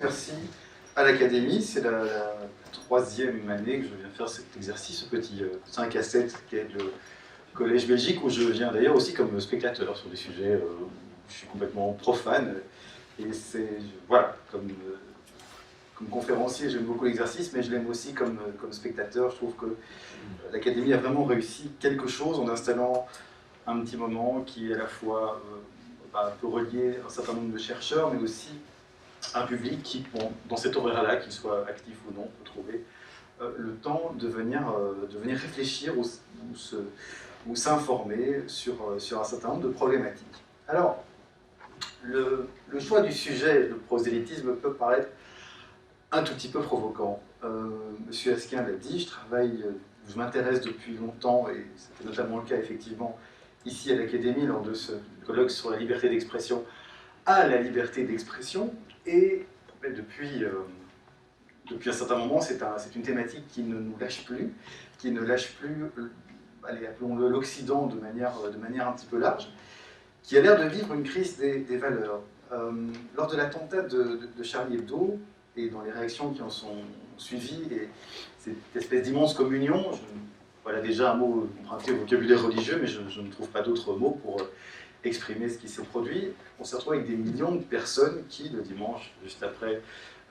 Merci à l'Académie. C'est la troisième année que je viens faire cet exercice, ce petit 5 à 7 qui est le Collège Belgique, où je viens d'ailleurs aussi comme spectateur sur des sujets où je suis complètement profane. Et c'est, voilà, comme conférencier, j'aime beaucoup l'exercice, mais je l'aime aussi comme spectateur. Je trouve que l'Académie a vraiment réussi quelque chose en installant un petit moment qui est à la fois peut relier un certain nombre de chercheurs, mais aussi un public qui, dans cet horaire-là, qu'il soit actif ou non, peut trouver le temps de venir réfléchir ou s'informer sur un certain nombre de problématiques. Alors, le choix du sujet, le prosélytisme, peut paraître un tout petit peu provoquant. Monsieur Asquin l'a dit, je m'intéresse depuis longtemps, et c'était notamment le cas effectivement ici à l'Académie lors de ce colloque sur la liberté d'expression, à la liberté d'expression. Et depuis un certain moment, c'est une thématique qui ne nous lâche plus, allez, appelons-le l'Occident de manière un petit peu large, qui a l'air de vivre une crise des valeurs. Lors de l'attentat de Charlie Hebdo, et dans les réactions qui en sont suivies, et cette espèce d'immense communion, voilà déjà un mot emprunté au vocabulaire religieux, mais je ne trouve pas d'autres mots pour exprimer ce qui s'est produit. On s'est retrouvé avec des millions de personnes qui, le dimanche, juste après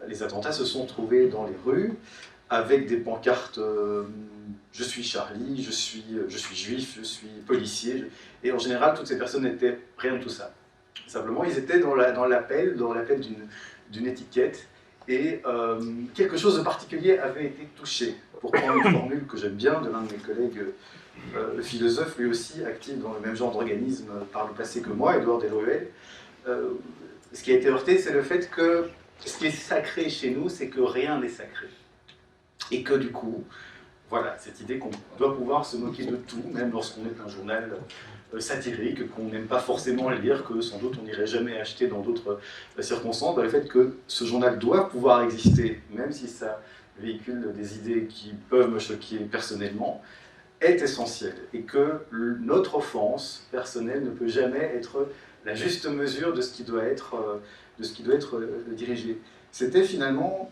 les attentats, se sont trouvées dans les rues avec des pancartes je suis Charlie, je suis juif, je suis policier. Et en général, toutes ces personnes n'étaient rien de tout ça. Simplement, ils étaient dans l'appel d'une étiquette, et quelque chose de particulier avait été touché. Pour prendre une formule que j'aime bien de l'un de mes collègues philosophe, lui aussi actif dans le même genre d'organisme par le passé que moi, Édouard Delruel. Ce qui a été heurté, c'est le fait que ce qui est sacré chez nous, c'est que rien n'est sacré. Et que du coup, voilà, cette idée qu'on doit pouvoir se moquer de tout, même lorsqu'on est un journal satirique, qu'on n'aime pas forcément lire, que sans doute on n'irait jamais acheter dans d'autres circonstances, le fait que ce journal doit pouvoir exister, même si ça véhicule des idées qui peuvent me choquer personnellement, est essentiel, et que notre offense personnelle ne peut jamais être la juste mesure de ce qui doit être, dirigé. C'était finalement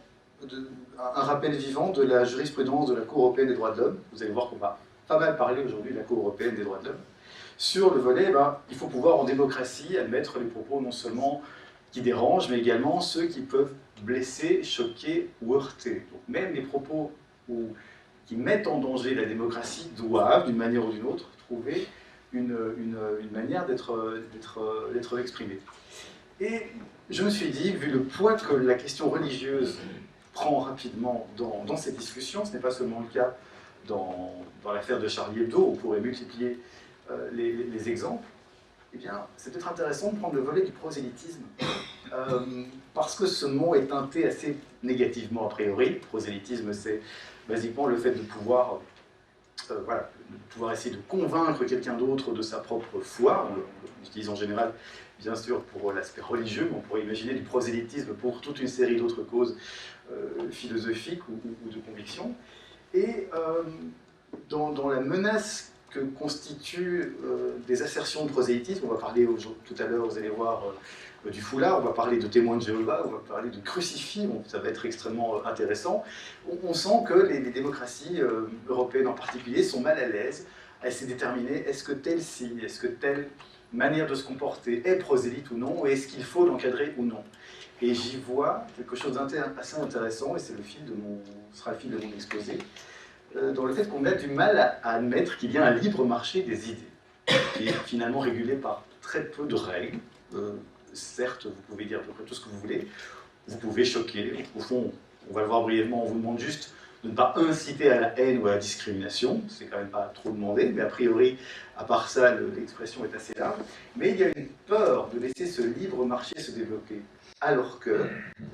un rappel vivant de la jurisprudence de la Cour européenne des droits de l'homme. Vous allez voir qu'on va pas mal parler aujourd'hui de la Cour européenne des droits de l'homme. Sur le volet, il faut pouvoir en démocratie admettre les propos non seulement qui dérangent, mais également ceux qui peuvent blesser, choquer ou heurter. Donc même les propos qui mettent en danger la démocratie doivent, d'une manière ou d'une autre, trouver une manière d'être exprimée. Et je me suis dit, vu le poids que la question religieuse prend rapidement dans ces discussions, ce n'est pas seulement le cas dans l'affaire de Charlie Hebdo, on pourrait multiplier les exemples, eh bien, c'est peut-être intéressant de prendre le volet du prosélytisme, parce que ce mot est teinté assez négativement a priori. Prosélytisme, c'est basiquement le fait de pouvoir, essayer de convaincre quelqu'un d'autre de sa propre foi. On l'utilise en général, bien sûr, pour l'aspect religieux, mais on pourrait imaginer du prosélytisme pour toute une série d'autres causes philosophiques ou de conviction. Et dans la menace que constituent des assertions de prosélytisme, on va parler tout à l'heure, vous allez voir, du foulard, on va parler de témoins de Jéhovah, on va parler de crucifix, bon, ça va être extrêmement intéressant. On sent que les démocraties européennes en particulier sont mal à l'aise à essayer de déterminer est-ce que tel signe, est-ce que telle manière de se comporter est prosélyte ou non, et est-ce qu'il faut l'encadrer ou non. Et j'y vois quelque chose d'assez intéressant, et c'est sera le fil de mon exposé, dans le fait qu'on a du mal à admettre qu'il y a un libre marché des idées, qui est finalement régulé par très peu de règles. Certes, vous pouvez dire à peu près tout ce que vous voulez, vous pouvez choquer, au fond, on va le voir brièvement, on vous demande juste de ne pas inciter à la haine ou à la discrimination, c'est quand même pas trop demandé, mais a priori, à part ça, l'expression est assez large. Mais il y a une peur de laisser ce libre marché se développer, alors que,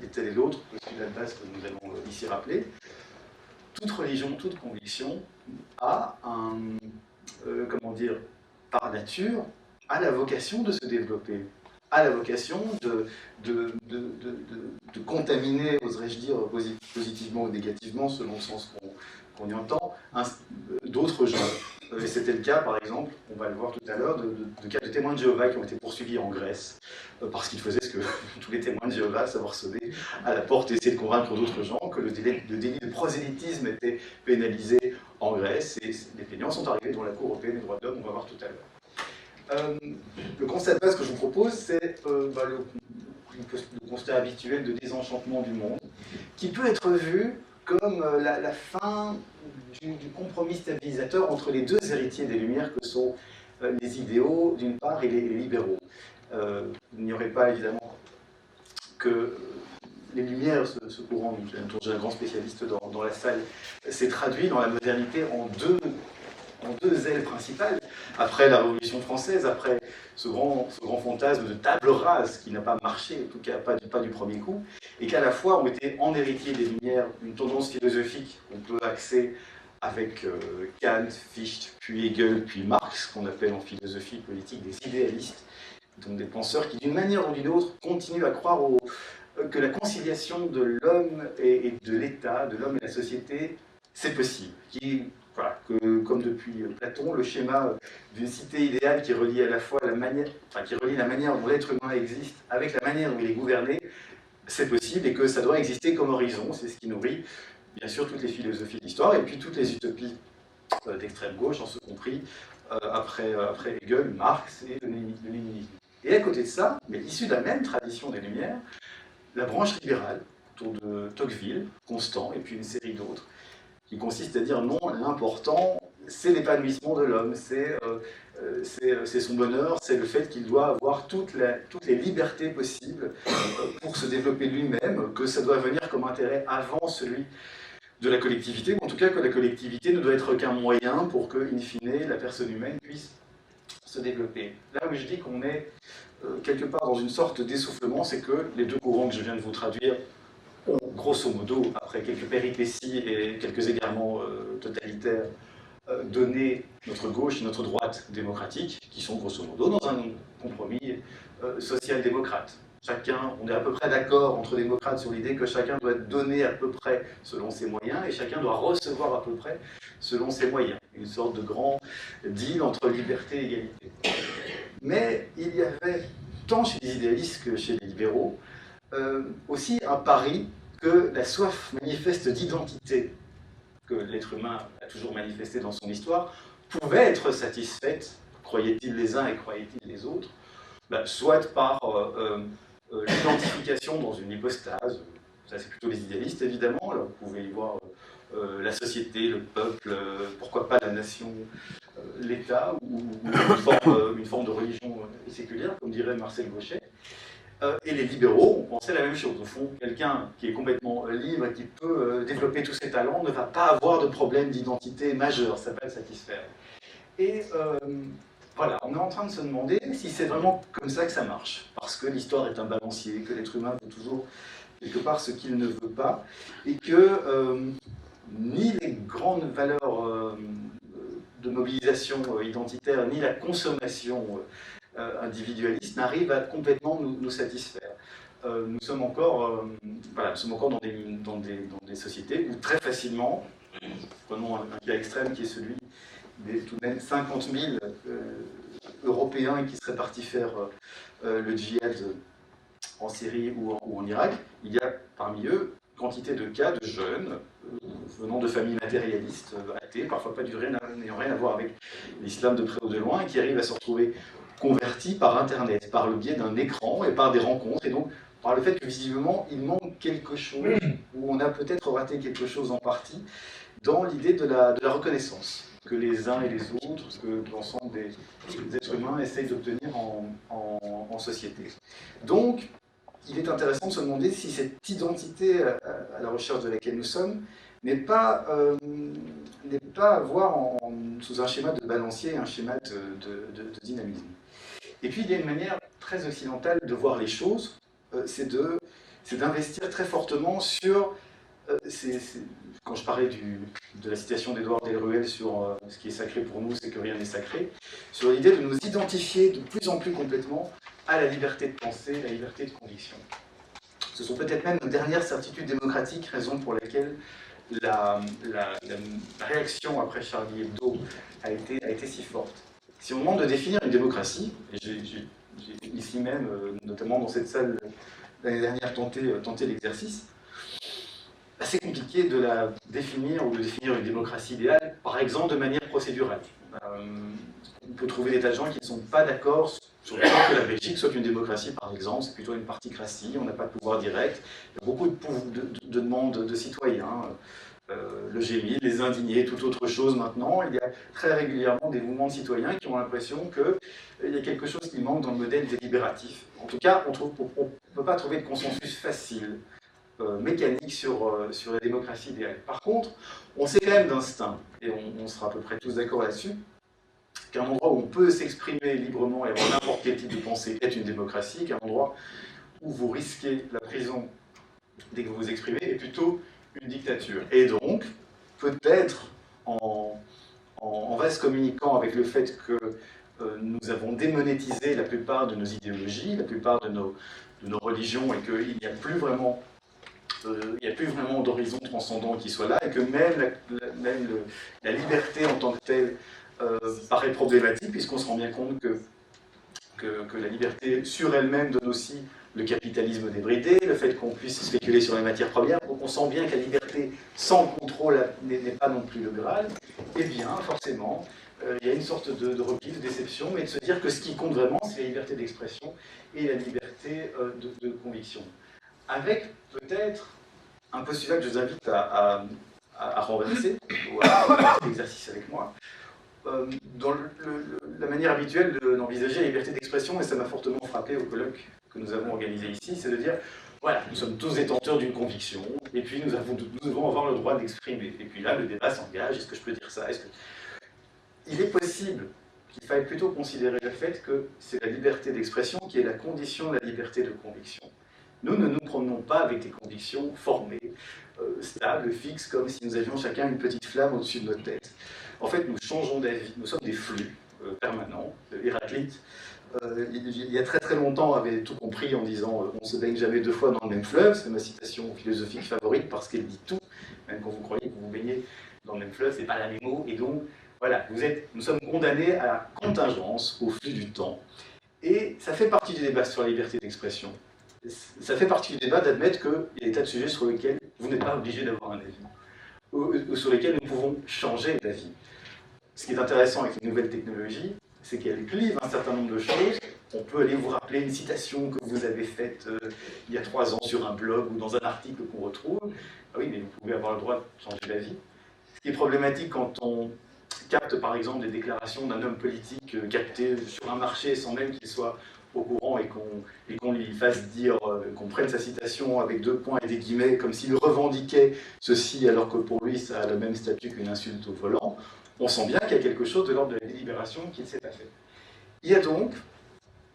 et tel est l'autre postulat de base que nous allons ici rappeler, toute religion, toute conviction a par nature, a la vocation de se développer, a la vocation de contaminer, oserais-je dire, positivement ou négativement, selon le sens qu'on y entend, d'autres gens. Et c'était le cas, par exemple, on va le voir tout à l'heure, de cas de témoins de Jéhovah qui ont été poursuivis en Grèce, parce qu'ils faisaient ce que tous les témoins de Jéhovah, savoir sonner à la porte et essayer de convaincre d'autres gens, que le délit de prosélytisme était pénalisé en Grèce, et les plaignants sont arrivés devant la Cour européenne des droits de l'homme, on va voir tout à l'heure. Le constat de base que je vous propose, c'est le constat habituel de désenchantement du monde, qui peut être vu comme la fin du compromis stabilisateur entre les deux héritiers des Lumières que sont les idéaux d'une part et les libéraux. Il n'y aurait pas évidemment que les Lumières, ce courant dont j'ai un grand spécialiste dans la salle, s'est traduit dans la modernité en deux ailes principales. Après la Révolution française, après ce grand fantasme de table rase qui n'a pas marché, en tout cas pas du premier coup, et qu'à la fois ont été en héritier des Lumières une tendance philosophique qu'on peut axer avec Kant, Fichte, puis Hegel, puis Marx, qu'on appelle en philosophie politique des idéalistes, donc des penseurs qui d'une manière ou d'une autre continuent à croire que la conciliation de l'homme et de l'État, de l'homme et de la société, c'est possible. Voilà, comme depuis Platon, le schéma d'une cité idéale qui relie à la fois la manière dont l'être humain existe avec la manière dont il est gouverné, c'est possible et que ça doit exister comme horizon, c'est ce qui nourrit bien sûr toutes les philosophies de l'histoire et puis toutes les utopies d'extrême gauche, en ce compris après Hegel, Marx et le léninisme. Et à côté de ça, mais issu de la même tradition des Lumières, la branche libérale, autour de Tocqueville, Constant et puis une série d'autres, qui consiste à dire non, l'important, c'est l'épanouissement de l'homme, c'est son bonheur, c'est le fait qu'il doit avoir toutes les libertés possibles pour se développer lui-même, que ça doit venir comme intérêt avant celui de la collectivité, ou en tout cas que la collectivité ne doit être qu'un moyen pour que, in fine, la personne humaine puisse se développer. Là où je dis qu'on est quelque part dans une sorte d'essoufflement, c'est que les deux courants que je viens de vous traduire ont, grosso modo, après quelques péripéties et quelques égarements totalitaires, donné notre gauche et notre droite démocratique, qui sont grosso modo dans un compromis social-démocrate. On est à peu près d'accord entre démocrates sur l'idée que chacun doit donner à peu près selon ses moyens et chacun doit recevoir à peu près selon ses moyens. Une sorte de grand deal entre liberté et égalité. Mais il y avait, tant chez les idéalistes que chez les libéraux, aussi un pari que la soif manifeste d'identité que l'être humain a toujours manifesté dans son histoire pouvait être satisfaite, croyaient-ils les uns et croyaient-ils les autres, soit par l'identification dans une hypostase, ça c'est plutôt les idéalistes évidemment, là vous pouvez y voir la société, le peuple, pourquoi pas la nation, l'État, ou une forme de religion séculière, comme dirait Marcel Gauchet. Et les libéraux ont pensé la même chose. Au fond, quelqu'un qui est complètement libre et qui peut développer tous ses talents ne va pas avoir de problème d'identité majeur, ça va le satisfaire. Et voilà, on est en train de se demander si c'est vraiment comme ça que ça marche, parce que l'histoire est un balancier, que l'être humain veut toujours quelque part ce qu'il ne veut pas, et que ni les grandes valeurs de mobilisation identitaire, ni la consommation individualiste n'arrivent à complètement nous satisfaire. Nous sommes encore dans des sociétés où très facilement, prenons un cas extrême qui est celui des tout de même 50 000 Européens qui seraient partis faire le djihad en Syrie ou en Irak, il y a parmi eux quantité de cas de jeunes venant de familles matérialistes, athées, parfois pas n'ayant rien à voir avec l'islam de près ou de loin, et qui arrivent à se retrouver convertis par Internet, par le biais d'un écran et par des rencontres, et donc par le fait que visiblement il manque quelque chose, ou on a peut-être raté quelque chose en partie, dans l'idée de la reconnaissance que les uns et les autres, que l'ensemble des êtres humains essayent d'obtenir en société. Donc, il est intéressant de se demander si cette identité à la recherche de laquelle nous sommes n'est pas à voir sous un schéma de balancier, un schéma de dynamisme. Et puis, il y a une manière très occidentale de voir les choses, c'est d'investir très fortement sur... quand je parlais de la citation d'Édouard Delruel sur ce qui est sacré pour nous, c'est que rien n'est sacré, sur l'idée de nous identifier de plus en plus complètement à la liberté de pensée, la liberté de conviction. Ce sont peut-être même nos dernières certitudes démocratiques, raison pour laquelle la réaction après Charlie Hebdo a été si forte. Si on demande de définir une démocratie, et j'ai ici même, notamment dans cette salle l'année dernière, tenté l'exercice, assez compliqué de la définir ou de définir une démocratie idéale, par exemple de manière procédurale. On peut trouver des tas de gens qui ne sont pas d'accord sur le fait que la Belgique soit une démocratie, par exemple, c'est plutôt une particratie, on n'a pas de pouvoir direct. Il y a beaucoup de demandes de citoyens, le G1000, les indignés, toute autre chose maintenant. Il y a très régulièrement des mouvements de citoyens qui ont l'impression qu'il y a quelque chose qui manque dans le modèle délibératif. En tout cas, on ne peut pas trouver de consensus facile, mécanique sur la démocratie idéale. Par contre, on sait quand même d'instinct, et on sera à peu près tous d'accord là-dessus, qu'un endroit où on peut s'exprimer librement et avoir n'importe quel type de pensée est une démocratie, qu'un endroit où vous risquez la prison dès que vous vous exprimez est plutôt une dictature. Et donc, peut-être en vase communiquant avec le fait que nous avons démonétisé la plupart de nos idéologies, la plupart de nos religions, et qu'il n'y a plus vraiment d'horizon transcendant qui soit là, et que même la liberté en tant que telle paraît problématique, puisqu'on se rend bien compte que la liberté sur elle-même donne aussi le capitalisme débridé, le fait qu'on puisse spéculer sur les matières premières. Donc on sent bien que la liberté sans contrôle n'est pas non plus le Graal. Eh bien, forcément, il y a une sorte de repli, de déception, mais de se dire que ce qui compte vraiment, c'est la liberté d'expression et la liberté de conviction. Avec peut-être un postulat que je vous invite à renverser, ou à faire l'exercice avec moi, dans la manière habituelle d'envisager la liberté d'expression, et ça m'a fortement frappé au colloque que nous avons organisé ici, c'est de dire, voilà, nous sommes tous détenteurs d'une conviction, et puis nous devons avoir le droit d'exprimer. Et puis là, le débat s'engage, est-ce que je peux dire ça? Il est possible qu'il faille plutôt considérer le fait que c'est la liberté d'expression qui est la condition de la liberté de conviction. Nous ne nous promenons pas avec des convictions formées, stables, fixes, comme si nous avions chacun une petite flamme au-dessus de notre tête. En fait, nous changeons d'avis, nous sommes des flux permanents. Héraclite, il y a très très longtemps, avait tout compris en disant on ne se baigne jamais deux fois dans le même fleuve. C'est ma citation philosophique favorite parce qu'elle dit tout. Même quand vous croyez que vous vous baignez dans le même fleuve, c'est pas la même eau. Et donc, voilà, nous sommes condamnés à la contingence, au flux du temps. Et ça fait partie du débat sur la liberté d'expression. Ça fait partie du débat d'admettre qu'il y a des tas de sujets sur lesquels vous n'êtes pas obligé d'avoir un avis, ou sur lesquels nous pouvons changer d'avis. Ce qui est intéressant avec les nouvelles technologies, c'est qu'elles clivent un certain nombre de choses. On peut aller vous rappeler une citation que vous avez faite il y a 3 ans sur un blog ou dans un article qu'on retrouve. Ah oui, mais vous pouvez avoir le droit de changer d'avis. Ce qui est problématique quand on capte par exemple des déclarations d'un homme politique capté sur un marché sans même qu'il soit au courant et qu'on lui fasse dire, qu'on prenne sa citation avec 2 points et des guillemets, comme s'il revendiquait ceci alors que pour lui ça a le même statut qu'une insulte au volant, on sent bien qu'il y a quelque chose de l'ordre de la délibération qui ne s'est pas fait. Il y a donc,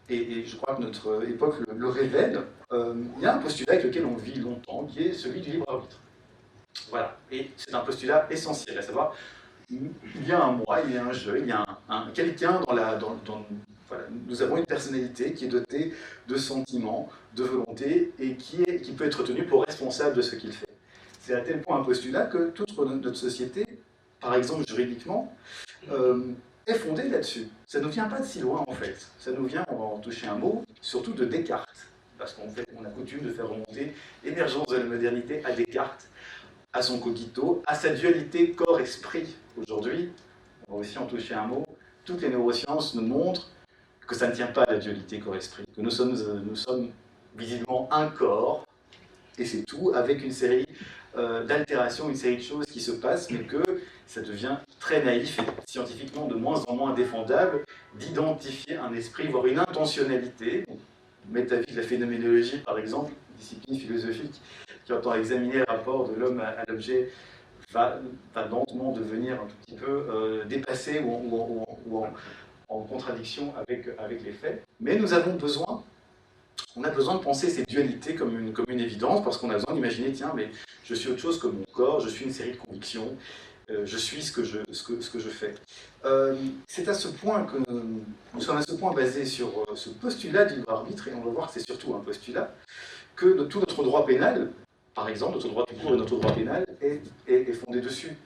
et je crois que notre époque le révèle, il y a un postulat avec lequel on vit longtemps, qui est celui du libre arbitre. Voilà, et c'est un postulat essentiel, à savoir, il y a un moi, il y a un je, il y a quelqu'un voilà, nous avons une personnalité qui est dotée de sentiments, de volonté, et qui peut être tenu pour responsable de ce qu'il fait. C'est à tel point un postulat que toute notre société, par exemple juridiquement, est fondée là-dessus. Ça ne nous vient pas de si loin en fait. Ça nous vient, on va en toucher un mot, surtout de Descartes. Parce qu'en fait, on a coutume de faire remonter l'émergence de la modernité à Descartes, à son cogito, à sa dualité corps-esprit. Aujourd'hui, on va aussi en toucher un mot, toutes les neurosciences nous montrent que ça ne tient pas à la dualité corps-esprit, que nous sommes visiblement un corps, et c'est tout, avec une série d'altérations, une série de choses qui se passent, mais que ça devient très naïf et scientifiquement de moins en moins défendable d'identifier un esprit, voire une intentionnalité. Métaphysique de la phénoménologie, par exemple, discipline philosophique qui entend examiner le rapport de l'homme à l'objet, va lentement devenir un tout petit peu dépassé ou en contradiction avec les faits. Mais nous avons besoin, on a besoin de penser ces dualités comme une évidence, parce qu'on a besoin d'imaginer, tiens, mais je suis autre chose que mon corps, je suis une série de convictions, je suis ce que je fais. C'est à ce point que nous sommes à ce point basés sur ce postulat du libre arbitre, et on va voir que c'est surtout un postulat, que tout notre droit pénal, par exemple, notre droit tout court et notre droit pénal est fondé dessus.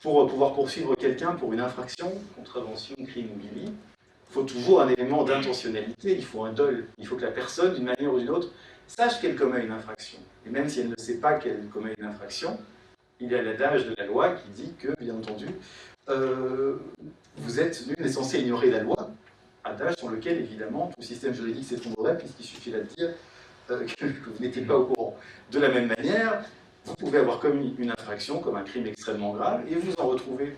Pour pouvoir poursuivre quelqu'un pour une infraction, contravention, crime ou délit, il faut toujours un élément d'intentionnalité, il faut un dol. Il faut que la personne, d'une manière ou d'une autre, sache qu'elle commet une infraction. Et même si elle ne sait pas qu'elle commet une infraction, il y a l'adage de la loi qui dit que, bien entendu, vous êtes nul et censé ignorer la loi, adage sur lequel, évidemment, tout le système juridique s'effondrerait, puisqu'il suffit de dire que vous n'étiez pas au courant. De la même manière, vous pouvez avoir commis une infraction, comme un crime extrêmement grave, et vous en retrouvez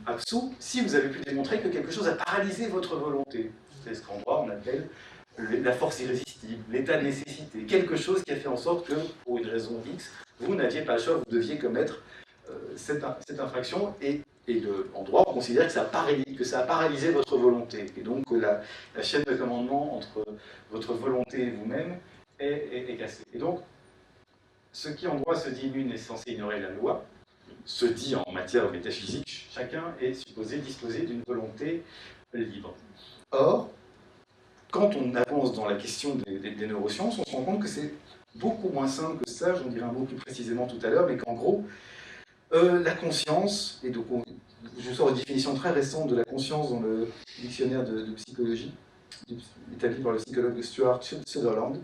absous si vous avez pu démontrer que quelque chose a paralysé votre volonté. C'est ce qu'en droit on appelle la force irrésistible, l'état de nécessité, quelque chose qui a fait en sorte que, pour une raison X, vous n'aviez pas le choix, vous deviez commettre cette infraction, et en droit on considère que ça a paralysé votre volonté, et donc que la chaîne de commandement entre votre volonté et vous-même est cassée. Et donc, ce qui en droit se dit nul n'est censé ignorer la loi, se dit en matière métaphysique, chacun est supposé disposer d'une volonté libre. Or, quand on avance dans la question des neurosciences, on se rend compte que c'est beaucoup moins simple que ça, j'en dirai un mot plus précisément tout à l'heure, mais qu'en gros, la conscience, et donc je sors une définition très récente de la conscience dans le dictionnaire de psychologie, établi par le psychologue Stuart Sutherland,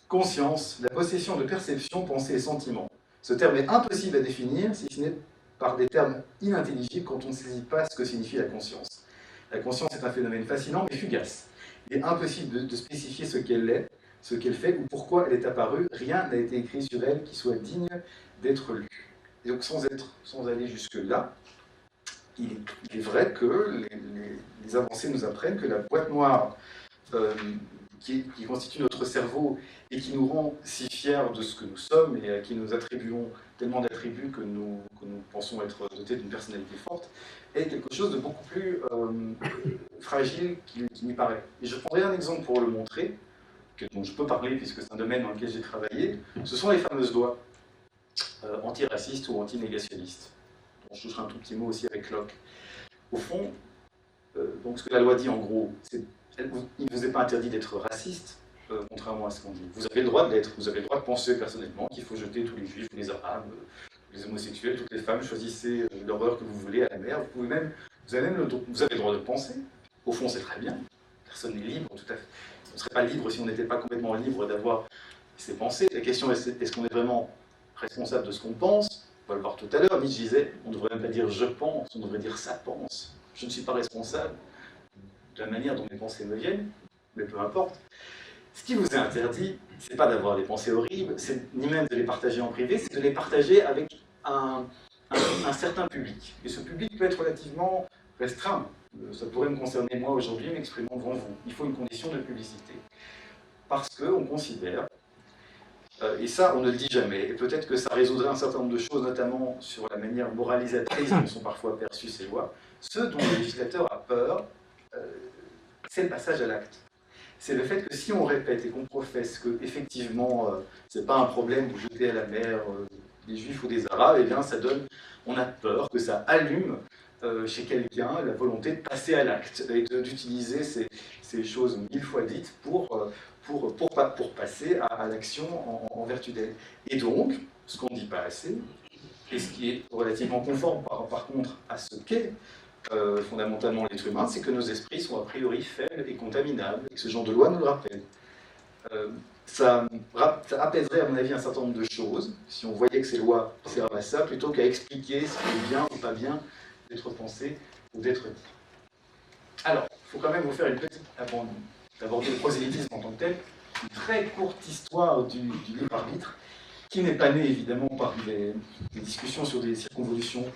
conscience, la possession de perceptions, pensées et sentiments. Ce terme est impossible à définir, si ce n'est par des termes inintelligibles quand on ne saisit pas ce que signifie la conscience. La conscience est un phénomène fascinant mais fugace. Il est impossible de spécifier ce qu'elle est, ce qu'elle fait ou pourquoi elle est apparue. Rien n'a été écrit sur elle qui soit digne d'être lu. Et donc sans aller jusque-là, il est vrai que les avancées nous apprennent que la boîte noire qui constitue notre cerveau et qui nous rend si fiers de ce que nous sommes et à qui nous attribuons tellement d'attributs que nous pensons être dotés d'une personnalité forte, est quelque chose de beaucoup plus fragile qu'il n'y paraît. Et je prendrai un exemple pour le montrer, dont je peux parler puisque c'est un domaine dans lequel j'ai travaillé. Ce sont les fameuses lois antiracistes ou antinégationnistes. Je toucherai un tout petit mot aussi avec Locke. Au fond, donc ce que la loi dit en gros, c'est il ne vous est pas interdit d'être raciste, contrairement à ce qu'on dit. Vous avez le droit de l'être, vous avez le droit de penser personnellement qu'il faut jeter tous les juifs, les arabes, les homosexuels, toutes les femmes, choisissez l'horreur que vous voulez à la mer. Vous avez le droit de penser. Au fond, c'est très bien. Personne n'est libre, tout à fait. On ne serait pas libre si on n'était pas complètement libre d'avoir ses pensées. La question est, est-ce qu'on est vraiment responsable de ce qu'on pense? On va le voir tout à l'heure. Nietzsche disait, on ne devrait même pas dire je pense, on devrait dire ça pense. Je ne suis pas responsable de la manière dont mes pensées me viennent, mais peu importe. Ce qui vous est interdit, c'est pas d'avoir des pensées horribles, ni même de les partager en privé, c'est de les partager avec un certain public. Et ce public peut être relativement restreint. Ça pourrait me concerner moi aujourd'hui, m'exprimant devant vous. Il faut une condition de publicité. Parce qu'on considère, et ça on ne le dit jamais, et peut-être que ça résoudrait un certain nombre de choses, notamment sur la manière moralisatrice dont sont parfois perçues ces lois, ce dont le législateur a peur, c'est le passage à l'acte. C'est le fait que si on répète et qu'on professe que effectivement c'est pas un problème de jeter à la mer des juifs ou des arabes, eh bien ça donne, on a peur que ça allume chez quelqu'un la volonté de passer à l'acte et d'utiliser ces choses 1000 fois dites pour passer à l'action en vertu d'elle. Et donc, ce qu'on ne dit pas assez, et ce qui est relativement conforme par contre à ce qu'est fondamentalement l'être humain, c'est que nos esprits sont a priori faibles et contaminables, et que ce genre de loi nous le rappelle. Ça apaiserait à mon avis un certain nombre de choses, si on voyait que ces lois servent à ça, plutôt qu'à expliquer ce qui est bien ou pas bien d'être pensé ou d'être dit. Alors, il faut quand même vous faire une petite, avant d'aborder le prosélytisme en tant que tel, une très courte histoire du libre arbitre, qui n'est pas née évidemment par des discussions sur des circonvolutions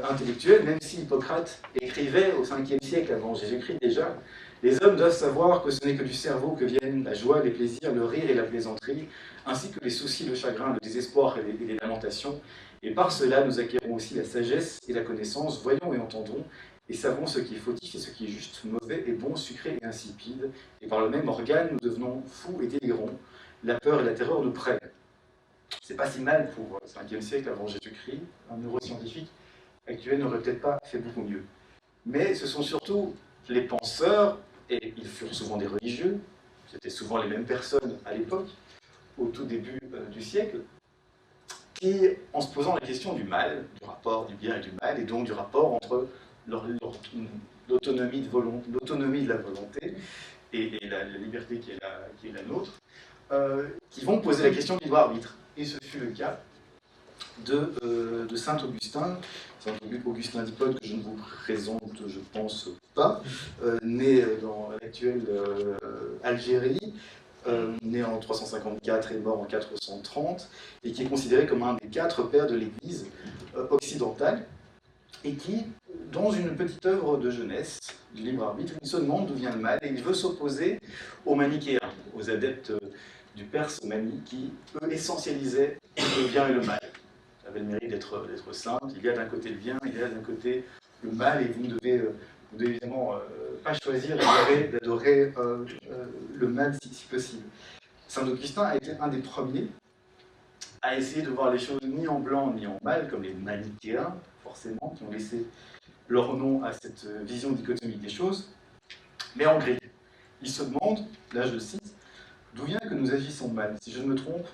intellectuelles, même si Hippocrate écrivait au 5e siècle avant Jésus-Christ déjà, les hommes doivent savoir que ce n'est que du cerveau que viennent la joie, les plaisirs, le rire et la plaisanterie, ainsi que les soucis, le chagrin, le désespoir et les lamentations. Et par cela, nous acquérons aussi la sagesse et la connaissance, voyons et entendons, et savons ce qui est fautif et ce qui est juste, mauvais et bon, sucré et insipide. Et par le même organe, nous devenons fous et délirons. La peur et la terreur nous prennent. C'est pas si mal pour le 5e siècle avant Jésus-Christ. Un neuroscientifique actuel n'aurait peut-être pas fait beaucoup mieux. Mais ce sont surtout les penseurs, et ils furent souvent des religieux, c'était souvent les mêmes personnes à l'époque, au tout début du siècle, et en se posant la question du mal, du rapport du bien et du mal, et donc du rapport entre l'autonomie de la volonté et la liberté qui est la nôtre, qui vont poser la question du libre arbitre. Et ce fut le cas de Saint Augustin, Augustin d'Hippone, que je ne vous présente, je pense pas, né dans l'actuelle Algérie, né en 354 et mort en 430, et qui est considéré comme un des 4 pères de l'Église occidentale, et qui, dans une petite œuvre de jeunesse, du libre arbitre, il se demande d'où vient le mal, et il veut s'opposer aux manichéens, aux adeptes du Perse Mani, qui, eux, essentialisaient le bien et le mal. Ça avait le mérite d'être simple. Il y a d'un côté le bien, il y a d'un côté le mal, et vous ne devez évidemment pas choisir d'adorer le mal si possible. Saint Augustin a été un des premiers à essayer de voir les choses ni en blanc ni en mal, comme les manichéens, forcément, qui ont laissé leur nom à cette vision dichotomique des choses, mais en gris. Il se demande, là je le cite, d'où vient que nous agissons mal. Si je ne me trompe,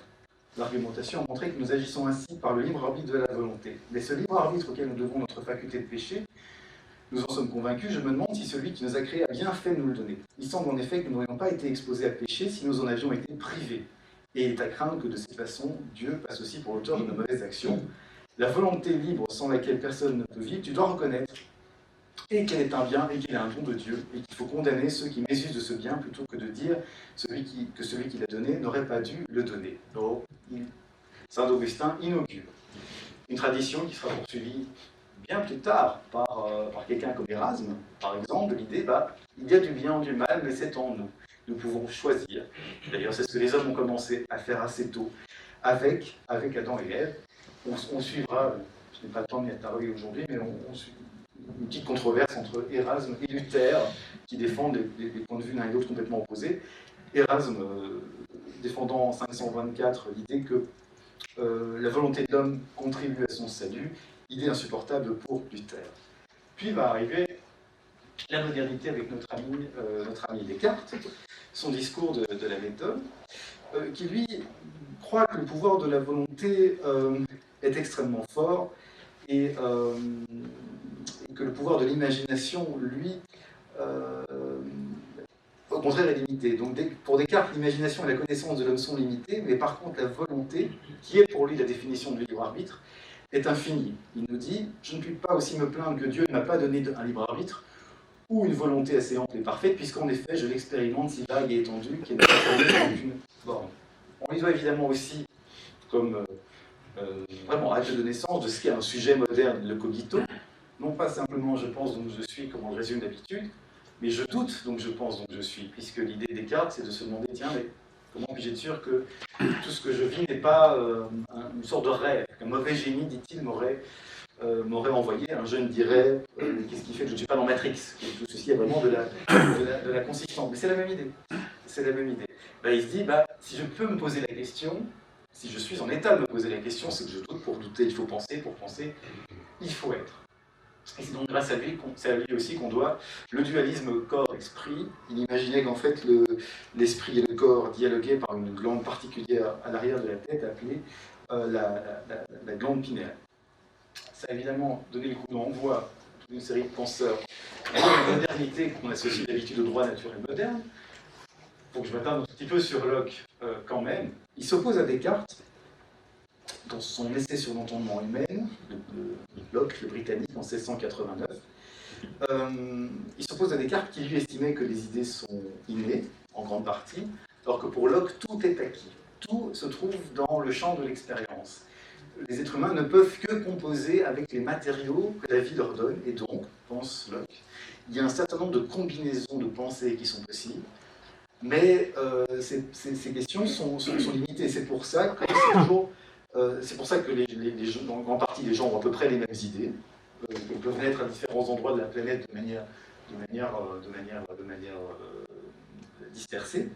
l'argumentation a montré que nous agissons ainsi par le libre arbitre de la volonté. Mais ce libre arbitre auquel nous devons notre faculté de péché, nous en sommes convaincus, je me demande si celui qui nous a créés a bien fait de nous le donner. Il semble en effet que nous n'aurions pas été exposés à péché si nous en avions été privés. Et il est à craindre que de cette façon, Dieu passe aussi pour l'auteur de nos mauvaises actions. La volonté libre sans laquelle personne ne peut vivre, tu dois reconnaître et qu'elle est un bien et qu'elle est un don de Dieu, et qu'il faut condamner ceux qui mésusent de ce bien plutôt que de dire que celui qui l'a donné n'aurait pas dû le donner. Donc, Saint Augustin inaugure une tradition qui sera poursuivie bien plus tard par quelqu'un comme Érasme, par exemple, l'idée, il y a du bien ou du mal, mais c'est en nous. Nous pouvons choisir. D'ailleurs, c'est ce que les hommes ont commencé à faire assez tôt avec Adam et Ève. On suivra, je n'ai pas le temps de m'y attarder aujourd'hui, mais on suit une petite controverse entre Érasme et Luther, qui défendent des points de vue l'un et l'autre complètement opposés. Érasme défendant en 524 l'idée que la volonté de l'homme contribue à son salut, idée insupportable pour Luther. Puis va arriver la modernité avec notre ami Descartes, son discours de la méthode, qui lui croit que le pouvoir de la volonté est extrêmement fort et que le pouvoir de l'imagination, lui, au contraire, est limité. Donc pour Descartes, l'imagination et la connaissance de l'homme sont limitées, mais par contre la volonté, qui est pour lui la définition du libre arbitre, est infinie. Il nous dit, je ne puis pas aussi me plaindre que Dieu ne m'a pas donné un libre arbitre ou une volonté assez ample et parfaite, puisqu'en effet, je l'expérimente si vague et étendue qu'elle n'est pas aucune borne. On lui doit évidemment aussi, comme vraiment acte de naissance de ce qu'est un sujet moderne, le cogito, non pas simplement je pense donc je suis, comme on le résume d'habitude, mais je doute donc je pense donc je suis, puisque l'idée des Descartes, c'est de se demander, tiens, mais comment puis-je être sûr que tout ce que je vis n'est pas une sorte de rêve, qu'un mauvais génie, dit-il, m'aurait envoyé. Un jeune dirait, qu'est-ce qui fait que je ne suis pas dans Matrix? Tout ceci est vraiment de la consistance. Mais c'est la même idée. C'est la même idée. Il se dit, si je peux me poser la question, si je suis en état de me poser la question, c'est que je doute. Pour douter, il faut penser. Pour penser, il faut être. Et c'est donc grâce à lui aussi qu'on doit le dualisme corps-esprit. Il imaginait qu'en fait l'esprit et le corps dialoguaient par une glande particulière à l'arrière de la tête appelée la glande pinéale. Ça a évidemment donné le coup d'envoi à toute une série de penseurs de la modernité qu'on associe d'habitude au droit naturel moderne. Pour que je m'attarde un petit peu sur Locke quand même. Il s'oppose à Descartes dans son essai sur l'entendement humain, Locke, le Britannique, en 1689. Il s'oppose à Descartes qui lui estimait que les idées sont innées, en grande partie, alors que pour Locke, tout est acquis. Tout se trouve dans le champ de l'expérience. Les êtres humains ne peuvent que composer avec les matériaux que la vie leur donne, et donc, pense Locke, il y a un certain nombre de combinaisons de pensées qui sont possibles, mais ces questions sont limitées. C'est pour ça que c'est pour ça que les gens, en grande partie, les gens ont à peu près les mêmes idées. Ils peuvent naître à différents endroits de la planète de manière dispersée.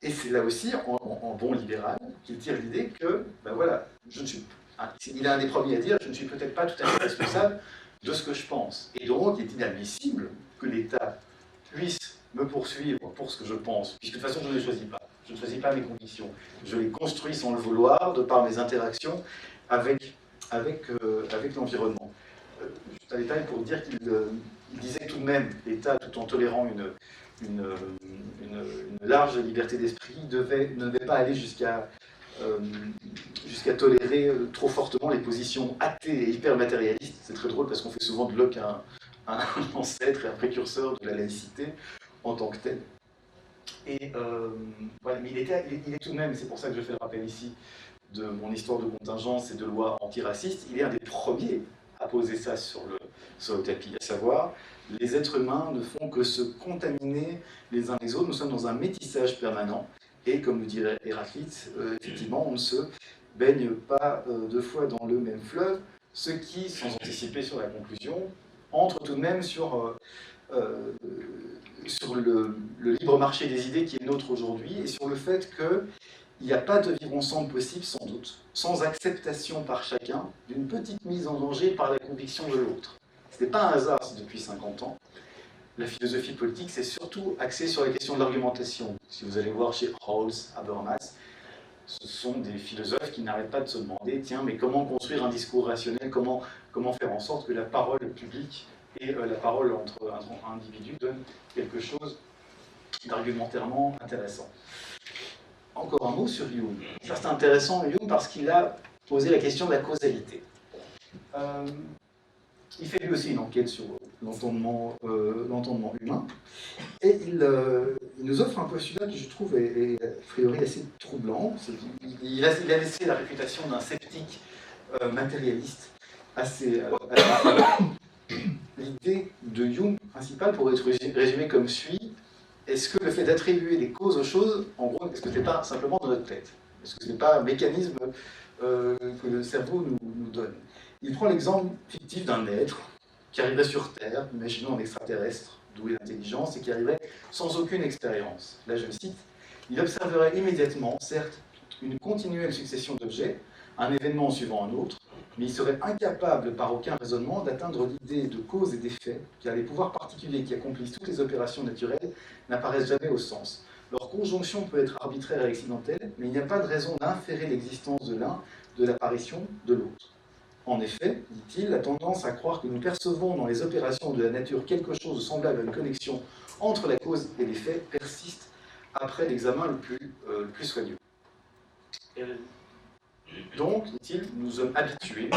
Et c'est là aussi, en bon libéral, qu'il tire l'idée que, voilà, il est un des premiers à dire, je ne suis peut-être pas tout à fait responsable de ce que je pense. Et donc, il est inadmissible que l'État puisse me poursuivre pour ce que je pense, puisque de toute façon, je ne le choisis pas. Je ne choisis pas mes convictions. Je les construis sans le vouloir, de par mes interactions avec l'environnement. Juste un détail pour dire qu'il disait tout de même, l'État, tout en tolérant une large liberté d'esprit, ne devait pas aller jusqu'à tolérer trop fortement les positions athées et hyper matérialistes. C'est très drôle parce qu'on fait souvent de Locke un ancêtre et un précurseur de la laïcité en tant que tel. Et voilà, mais il est tout de même, c'est pour ça que je fais le rappel ici de mon histoire de contingence et de loi antiracistes, il est un des premiers à poser ça sur le tapis, à savoir, les êtres humains ne font que se contaminer les uns les autres, nous sommes dans un métissage permanent, et comme le dirait Héraclite, effectivement, on ne se baigne pas deux fois dans le même fleuve, ce qui, sans anticiper sur la conclusion, entre tout de même sur le libre marché des idées qui est nôtre aujourd'hui, et sur le fait qu'il n'y a pas de vivre ensemble possible, sans doute, sans acceptation par chacun d'une petite mise en danger par la conviction de l'autre. Ce n'est pas un hasard si depuis 50 ans, la philosophie politique s'est surtout axée sur la question de l'argumentation. Si vous allez voir chez Rawls, Habermas, ce sont des philosophes qui n'arrêtent pas de se demander, tiens, mais comment construire un discours rationnel, comment faire en sorte que la parole publique et la parole entre individus donne quelque chose d'argumentairement intéressant. Encore un mot sur Jung. Ça c'est intéressant, Jung, parce qu'il a posé la question de la causalité. Il fait lui aussi une enquête sur l'entendement humain, et il nous offre un postulat qui, je trouve, est a priori assez troublant. Il a laissé la réputation d'un sceptique matérialiste assez... L'idée de Jung principale pourrait être résumée comme suit. Est-ce que le fait d'attribuer des causes aux choses, en gros, est-ce que ce n'est pas simplement dans notre tête? Est-ce que ce n'est pas un mécanisme que le cerveau nous donne? Il prend l'exemple fictif d'un être qui arriverait sur Terre, imaginons un extraterrestre doué d'intelligence, et qui arriverait sans aucune expérience. Là, je le cite, il observerait immédiatement, certes, une continuelle succession d'objets, un événement suivant un autre, mais il serait incapable, par aucun raisonnement, d'atteindre l'idée de cause et d'effet, car les pouvoirs particuliers qui accomplissent toutes les opérations naturelles n'apparaissent jamais au sens. Leur conjonction peut être arbitraire et accidentelle, mais il n'y a pas de raison d'inférer l'existence de l'un de l'apparition de l'autre. En effet, dit-il, la tendance à croire que nous percevons dans les opérations de la nature quelque chose de semblable à une connexion entre la cause et l'effet persiste après l'examen le plus soigneux. Donc, dit-il, nous sommes habitués,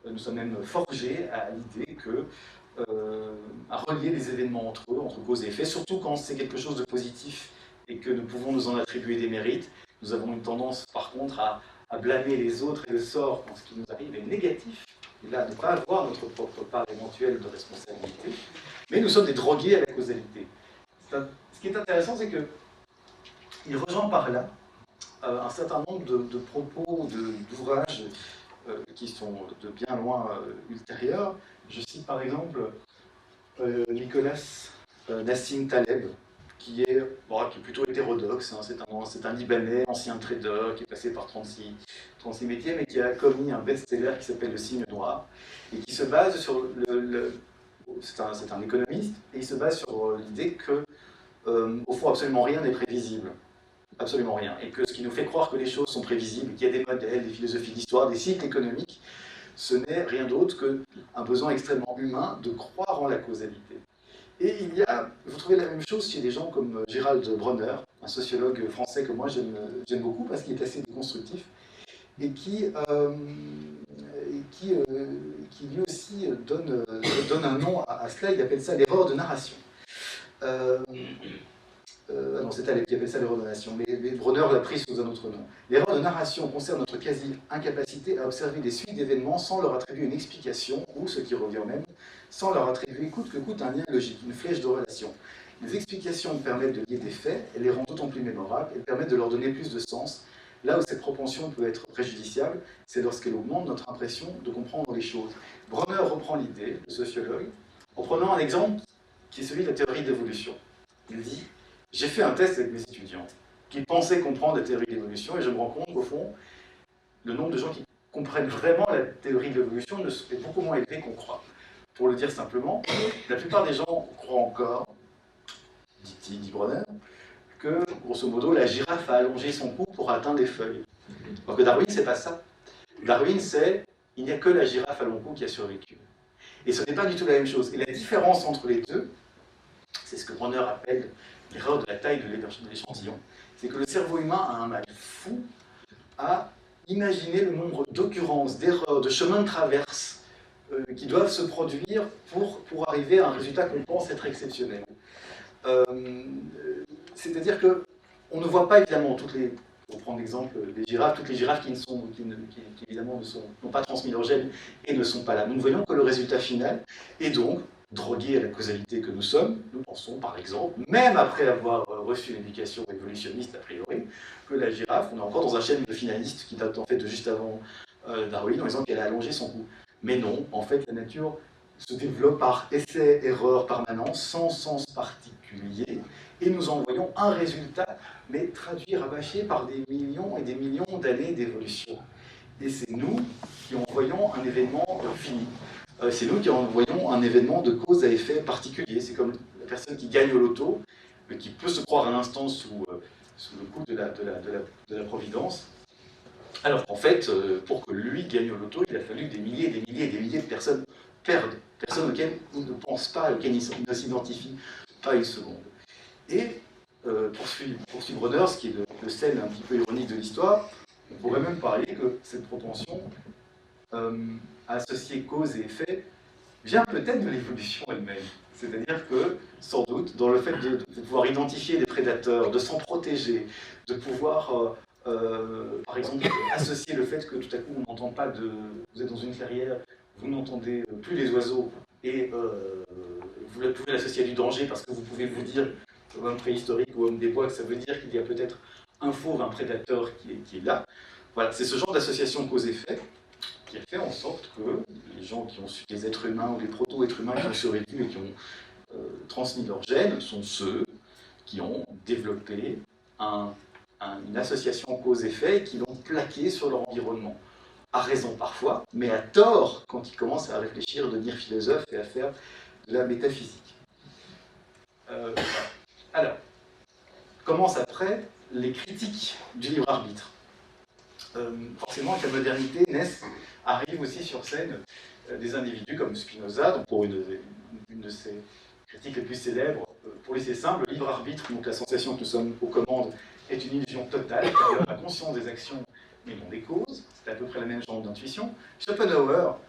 nous sommes même forgés à l'idée à relier les événements entre eux, entre cause et effet, surtout quand c'est quelque chose de positif et que nous pouvons nous en attribuer des mérites. Nous avons une tendance, par contre, à blâmer les autres et le sort quand ce qui nous arrive est négatif, et là, à ne pas avoir notre propre part éventuelle de responsabilité. Mais nous sommes des drogués à la causalité. Ce qui est intéressant, c'est qu'il rejoint par là un certain nombre de propos, d'ouvrages qui sont de bien loin ultérieurs. Je cite par exemple Nicolas Nassim Taleb, qui est plutôt hétérodoxe. Hein. C'est un Libanais, ancien trader, qui est passé par 36 métiers, mais qui a commis un best-seller qui s'appelle Le Cygne Noir, et qui se base sur c'est un économiste, et il se base sur l'idée que, au fond, absolument rien n'est prévisible. Absolument rien. Et que ce qui nous fait croire que les choses sont prévisibles, qu'il y a des modèles, des philosophies d'histoire, des cycles économiques, ce n'est rien d'autre qu'un besoin extrêmement humain de croire en la causalité. Et vous trouvez la même chose chez des gens comme Gérald Bronner, un sociologue français que moi j'aime beaucoup parce qu'il est assez déconstructif, et qui lui aussi donne un nom à cela, il appelle ça l'erreur de narration. Non, c'est Taleb qui appelle ça l'erreur de narration, mais Bronner l'a pris sous un autre nom. L'erreur de narration concerne notre quasi-incapacité à observer des suites d'événements sans leur attribuer une explication, ou, ce qui revient au même, sans leur attribuer coûte que coûte un lien logique, une flèche de relation. Les explications permettent de lier des faits, elles les rendent d'autant plus mémorables, elles permettent de leur donner plus de sens. Là où cette propension peut être préjudiciable, c'est lorsqu'elle augmente notre impression de comprendre les choses. Bronner reprend l'idée, le sociologue, en prenant un exemple qui est celui de la théorie de l'évolution. Il dit: j'ai fait un test avec mes étudiants qui pensaient comprendre la théorie de l'évolution, et je me rends compte qu'au fond, le nombre de gens qui comprennent vraiment la théorie de l'évolution est beaucoup moins élevé qu'on croit. Pour le dire simplement, la plupart des gens croient encore, dit Bronner, que, grosso modo, la girafe a allongé son cou pour atteindre les feuilles. Alors que Darwin, c'est pas ça. Darwin, c'est il n'y a que la girafe à long cou qui a survécu. Et ce n'est pas du tout la même chose. Et la différence entre les deux, c'est ce que Bronner appelle l'erreur de la taille de l'échantillon, c'est que le cerveau humain a un mal fou à imaginer le nombre d'occurrences, d'erreurs, de chemins de traverse qui doivent se produire pour arriver à un résultat qu'on pense être exceptionnel. C'est-à-dire qu'on ne voit pas évidemment toutes les, pour prendre l'exemple des girafes, toutes les girafes qui évidemment n'ont pas transmis leur gène et ne sont pas là. Nous ne voyons que le résultat final, et donc, drogués à la causalité que nous sommes, nous pensons par exemple, même après avoir reçu une éducation évolutionniste a priori, que la girafe, on est encore dans un schème de finaliste qui date en fait de juste avant Darwin, en disant qu'elle a allongé son cou. Mais non, en fait la nature se développe par essai, erreur permanent, sans sens particulier, et nous en voyons un résultat, mais traduit, rabâché par des millions et des millions d'années d'évolution. Et c'est nous qui en voyons un événement fini. C'est nous qui en voyons un événement de cause à effet particulier. C'est comme la personne qui gagne au loto, qui peut se croire à l'instant sous le coup de la providence. Alors qu'en fait, pour que lui gagne au loto, il a fallu que des milliers et des milliers et des milliers de personnes perdent, personnes auxquelles il ne pense pas, auxquelles il ne s'identifie pas une seconde. Et poursuivre Bronner, ce qui est le sel un petit peu ironique de l'histoire, on pourrait même parler que cette propension à associer cause et effet vient peut-être de l'évolution elle-même. C'est-à-dire que, sans doute, dans le fait de pouvoir identifier des prédateurs, de s'en protéger, de pouvoir, par exemple, associer le fait que tout à coup on n'entend pas vous êtes dans une clairière, vous n'entendez plus les oiseaux, et vous pouvez l'associer à du danger parce que vous pouvez vous dire, homme préhistorique ou homme des bois, que ça veut dire qu'il y a peut-être un fauve, un prédateur qui est là. Voilà, c'est ce genre d'association cause-effet qui a fait en sorte que les gens qui ont su, les êtres humains ou les proto-êtres humains qui ont survécu et qui ont transmis leurs gènes, sont ceux qui ont développé une association cause-effet et qui l'ont plaqué sur leur environnement. À raison parfois, mais à tort quand ils commencent à réfléchir, devenir philosophes et à faire de la métaphysique. Alors, commence après les critiques du libre arbitre. Forcément, avec la modernité, arrivent aussi sur scène des individus comme Spinoza, donc pour une de ses critiques les plus célèbres. Pour lui, c'est simple, le libre arbitre, donc la sensation que nous sommes aux commandes, est une illusion totale, car la conscience des actions mais non des causes. C'est à peu près la même genre d'intuition. Schopenhauer,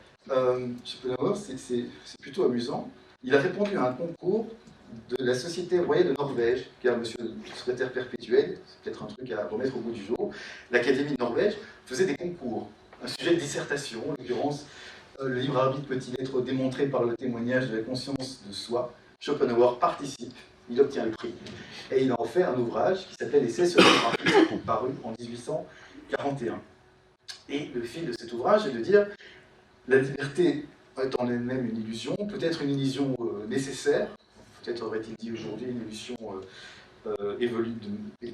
c'est plutôt amusant. Il a répondu à un concours de la Société royale de Norvège, car monsieur le secrétaire perpétuel, c'est peut-être un truc à remettre au bout du jour, l'Académie de Norvège faisait des concours, un sujet de dissertation, en l'occurrence, le libre arbitre peut-il être démontré par le témoignage de la conscience de soi. Schopenhauer participe, il obtient le prix, et il a en fait un ouvrage qui s'appelle Essai sur le libre arbitre, paru en 1841. Et le fil de cet ouvrage est de dire la liberté est en elle-même une illusion, peut-être une illusion nécessaire, peut-être aurait-il dit aujourd'hui une illusion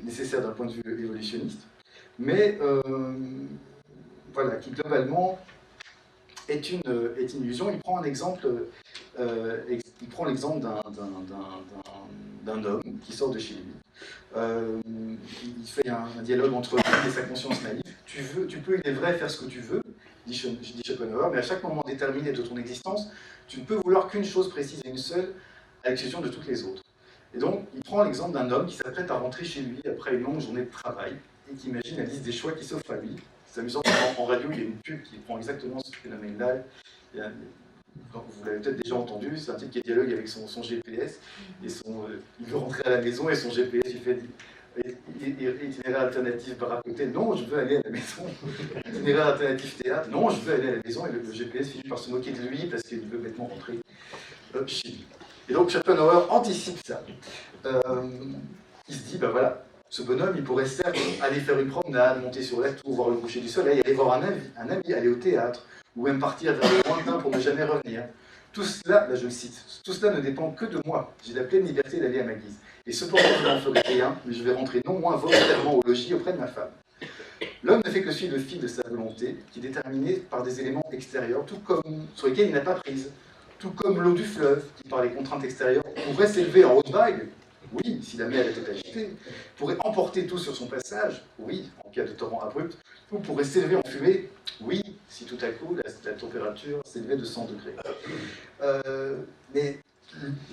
nécessaire d'un point de vue évolutionniste, mais voilà, qui globalement est une illusion. Il prend un exemple, il prend l'exemple d'un homme qui sort de chez lui. Il fait un dialogue entre lui et sa conscience naïve. Tu peux, il est vrai, faire ce que tu veux, dit Schopenhauer, mais à chaque moment déterminé de ton existence, tu ne peux vouloir qu'une chose précise et une seule, à l'exception de toutes les autres. Et donc, il prend l'exemple d'un homme qui s'apprête à rentrer chez lui après une longue journée de travail et qui imagine la liste des choix qui s'offrent à lui. C'est amusant, en radio, il y a une pub qui prend exactement ce phénomène-là. Vous l'avez peut-être déjà entendu, c'est un type qui dialogue avec son GPS, et il veut rentrer à la maison et son GPS, il fait itinéraire alternatif bar à côté, non, je veux aller à la maison. Itinéraire alternatif théâtre, non, je veux aller à la maison, et le GPS finit par se moquer de lui parce qu'il veut bêtement rentrer chez lui. Et donc Schopenhauer anticipe ça. Il se dit, ben voilà, ce bonhomme, il pourrait certes aller faire une promenade, monter sur la tour, voir le coucher du soleil, aller voir un ami, aller au théâtre, ou même partir vers le lointain pour ne jamais revenir. Tout cela, là je le cite, tout cela ne dépend que de moi. J'ai la pleine liberté d'aller à ma guise. Et cependant, je n'en ferai rien, mais je vais rentrer non moins volontairement au logis auprès de ma femme. L'homme ne fait que suivre le fil de sa volonté, qui est déterminé par des éléments extérieurs, tout comme sur lesquels il n'a pas prise. Tout comme l'eau du fleuve, qui par les contraintes extérieures pourrait s'élever en haute vague, oui, si la mer était agitée, pourrait emporter tout sur son passage, oui, en cas de torrent abrupt, ou pourrait s'élever en fumée, oui, si tout à coup la température s'élevait de 100 degrés. Mais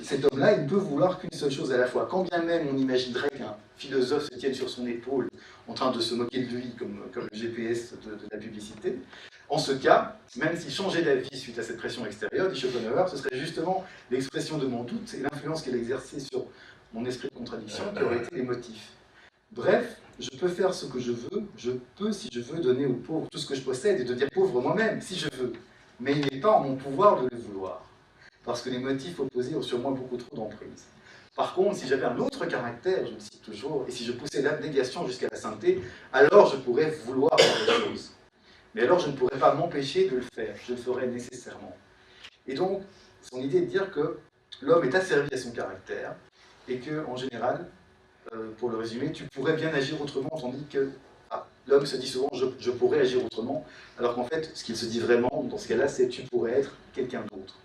cet homme-là, il ne peut vouloir qu'une seule chose à la fois. Quand bien même on imaginerait qu'un philosophe se tienne sur son épaule en train de se moquer de lui comme le GPS de la publicité, en ce cas, même s'il changeait d'avis suite à cette pression extérieure, dit Schopenhauer, ce serait justement l'expression de mon doute et l'influence qu'elle exerçait sur mon esprit de contradiction qui auraient été les motifs. Bref, je peux faire ce que je veux, je peux, si je veux, donner aux pauvres tout ce que je possède et devenir pauvre moi-même, si je veux. Mais il n'est pas en mon pouvoir de le vouloir, parce que les motifs opposés ont sur moi beaucoup trop d'emprise. Par contre, si j'avais un autre caractère, je le cite toujours, et si je poussais l'abnégation jusqu'à la sainteté, alors je pourrais vouloir faire des choses. Mais alors je ne pourrais pas m'empêcher de le faire, je le ferais nécessairement. Et donc, son idée est de dire que l'homme est asservi à son caractère, et que, en général, pour le résumer, tu pourrais bien agir autrement, tandis que l'homme se dit souvent je pourrais agir autrement, alors qu'en fait, ce qu'il se dit vraiment dans ce cas-là, c'est tu pourrais être quelqu'un d'autre.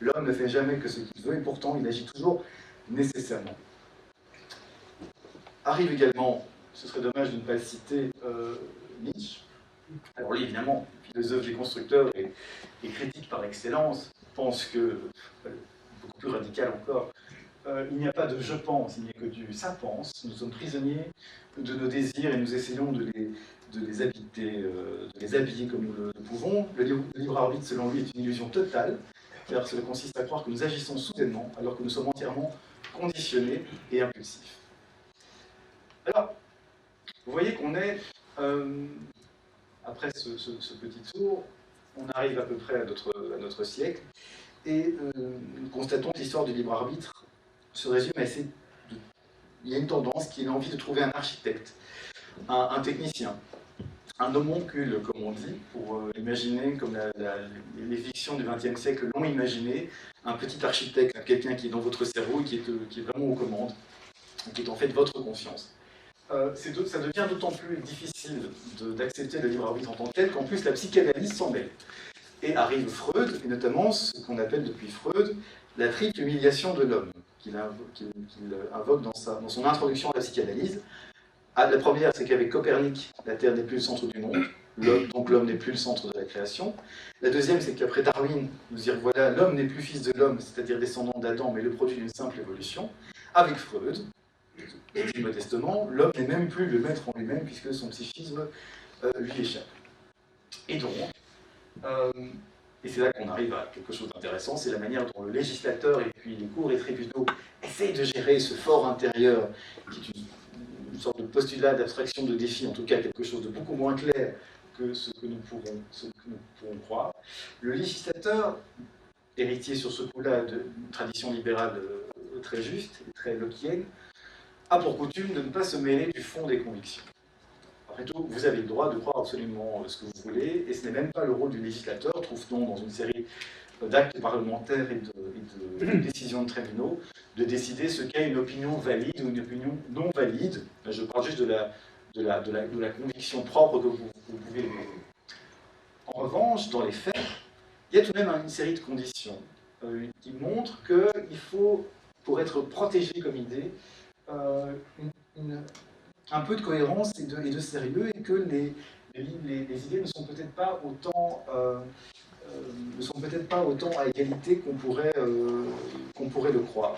L'homme ne fait jamais que ce qu'il veut, et pourtant il agit toujours nécessairement. Arrive également, ce serait dommage de ne pas le citer, Nietzsche. Alors lui, évidemment, philosophe déconstructeur et critique par excellence, pense que, beaucoup plus radical encore, il n'y a pas de je pense, il n'y a que du ça pense. Nous sommes prisonniers de nos désirs et nous essayons de les habiller comme nous le pouvons. Le libre arbitre, selon lui, est une illusion totale, car cela consiste à croire que nous agissons soudainement alors que nous sommes entièrement conditionnés et impulsifs. Alors, vous voyez qu'on est, après ce petit tour, on arrive à peu près à notre siècle, et nous constatons que l'histoire du libre arbitre se résume à essayer il y a une tendance qui est l'envie de trouver un architecte, un technicien, un homoncule, comme on dit, pour imaginer, comme les fictions du XXe siècle l'ont imaginé, un petit architecte, quelqu'un qui est dans votre cerveau et qui est vraiment aux commandes, qui est en fait votre conscience. Ça devient d'autant plus difficile d'accepter le libre arbitre en tant que tel qu'en plus la psychanalyse s'en mêle. Et arrive Freud, et notamment ce qu'on appelle depuis Freud la triple humiliation de l'homme, qu'il invoque dans son introduction à la psychanalyse. La première, c'est qu'avec Copernic, la Terre n'est plus le centre du monde, donc l'homme n'est plus le centre de la création. La deuxième, c'est qu'après Darwin, nous dire voilà, l'homme n'est plus fils de l'homme, c'est-à-dire descendant d'Adam, mais le produit d'une simple évolution. Avec Freud, dit modestement, l'homme n'est même plus le maître en lui-même, puisque son psychisme lui échappe. Et donc, et c'est là qu'on arrive à quelque chose d'intéressant, c'est la manière dont le législateur et puis les cours et tribunaux essayent de gérer ce fort intérieur, qui est une sorte de postulat d'abstraction de défi, en tout cas quelque chose de beaucoup moins clair que ce que nous pourrons croire. Le législateur, héritier sur ce coup-là d'une tradition libérale très juste et très lockienne, a pour coutume de ne pas se mêler du fond des convictions. Après tout, vous avez le droit de croire absolument ce que vous voulez, et ce n'est même pas le rôle du législateur, trouve-t-on dans une série d'actes parlementaires et de décisions de tribunaux, de décider ce qu'est une opinion valide ou une opinion non valide. Là, je parle juste de la conviction propre que vous pouvez émettre. En revanche, dans les faits, il y a tout de même une série de conditions qui montrent qu'il faut, pour être protégé comme idée, un peu de cohérence et de sérieux, et que les idées ne sont peut-être pas autant à égalité qu'on pourrait le croire.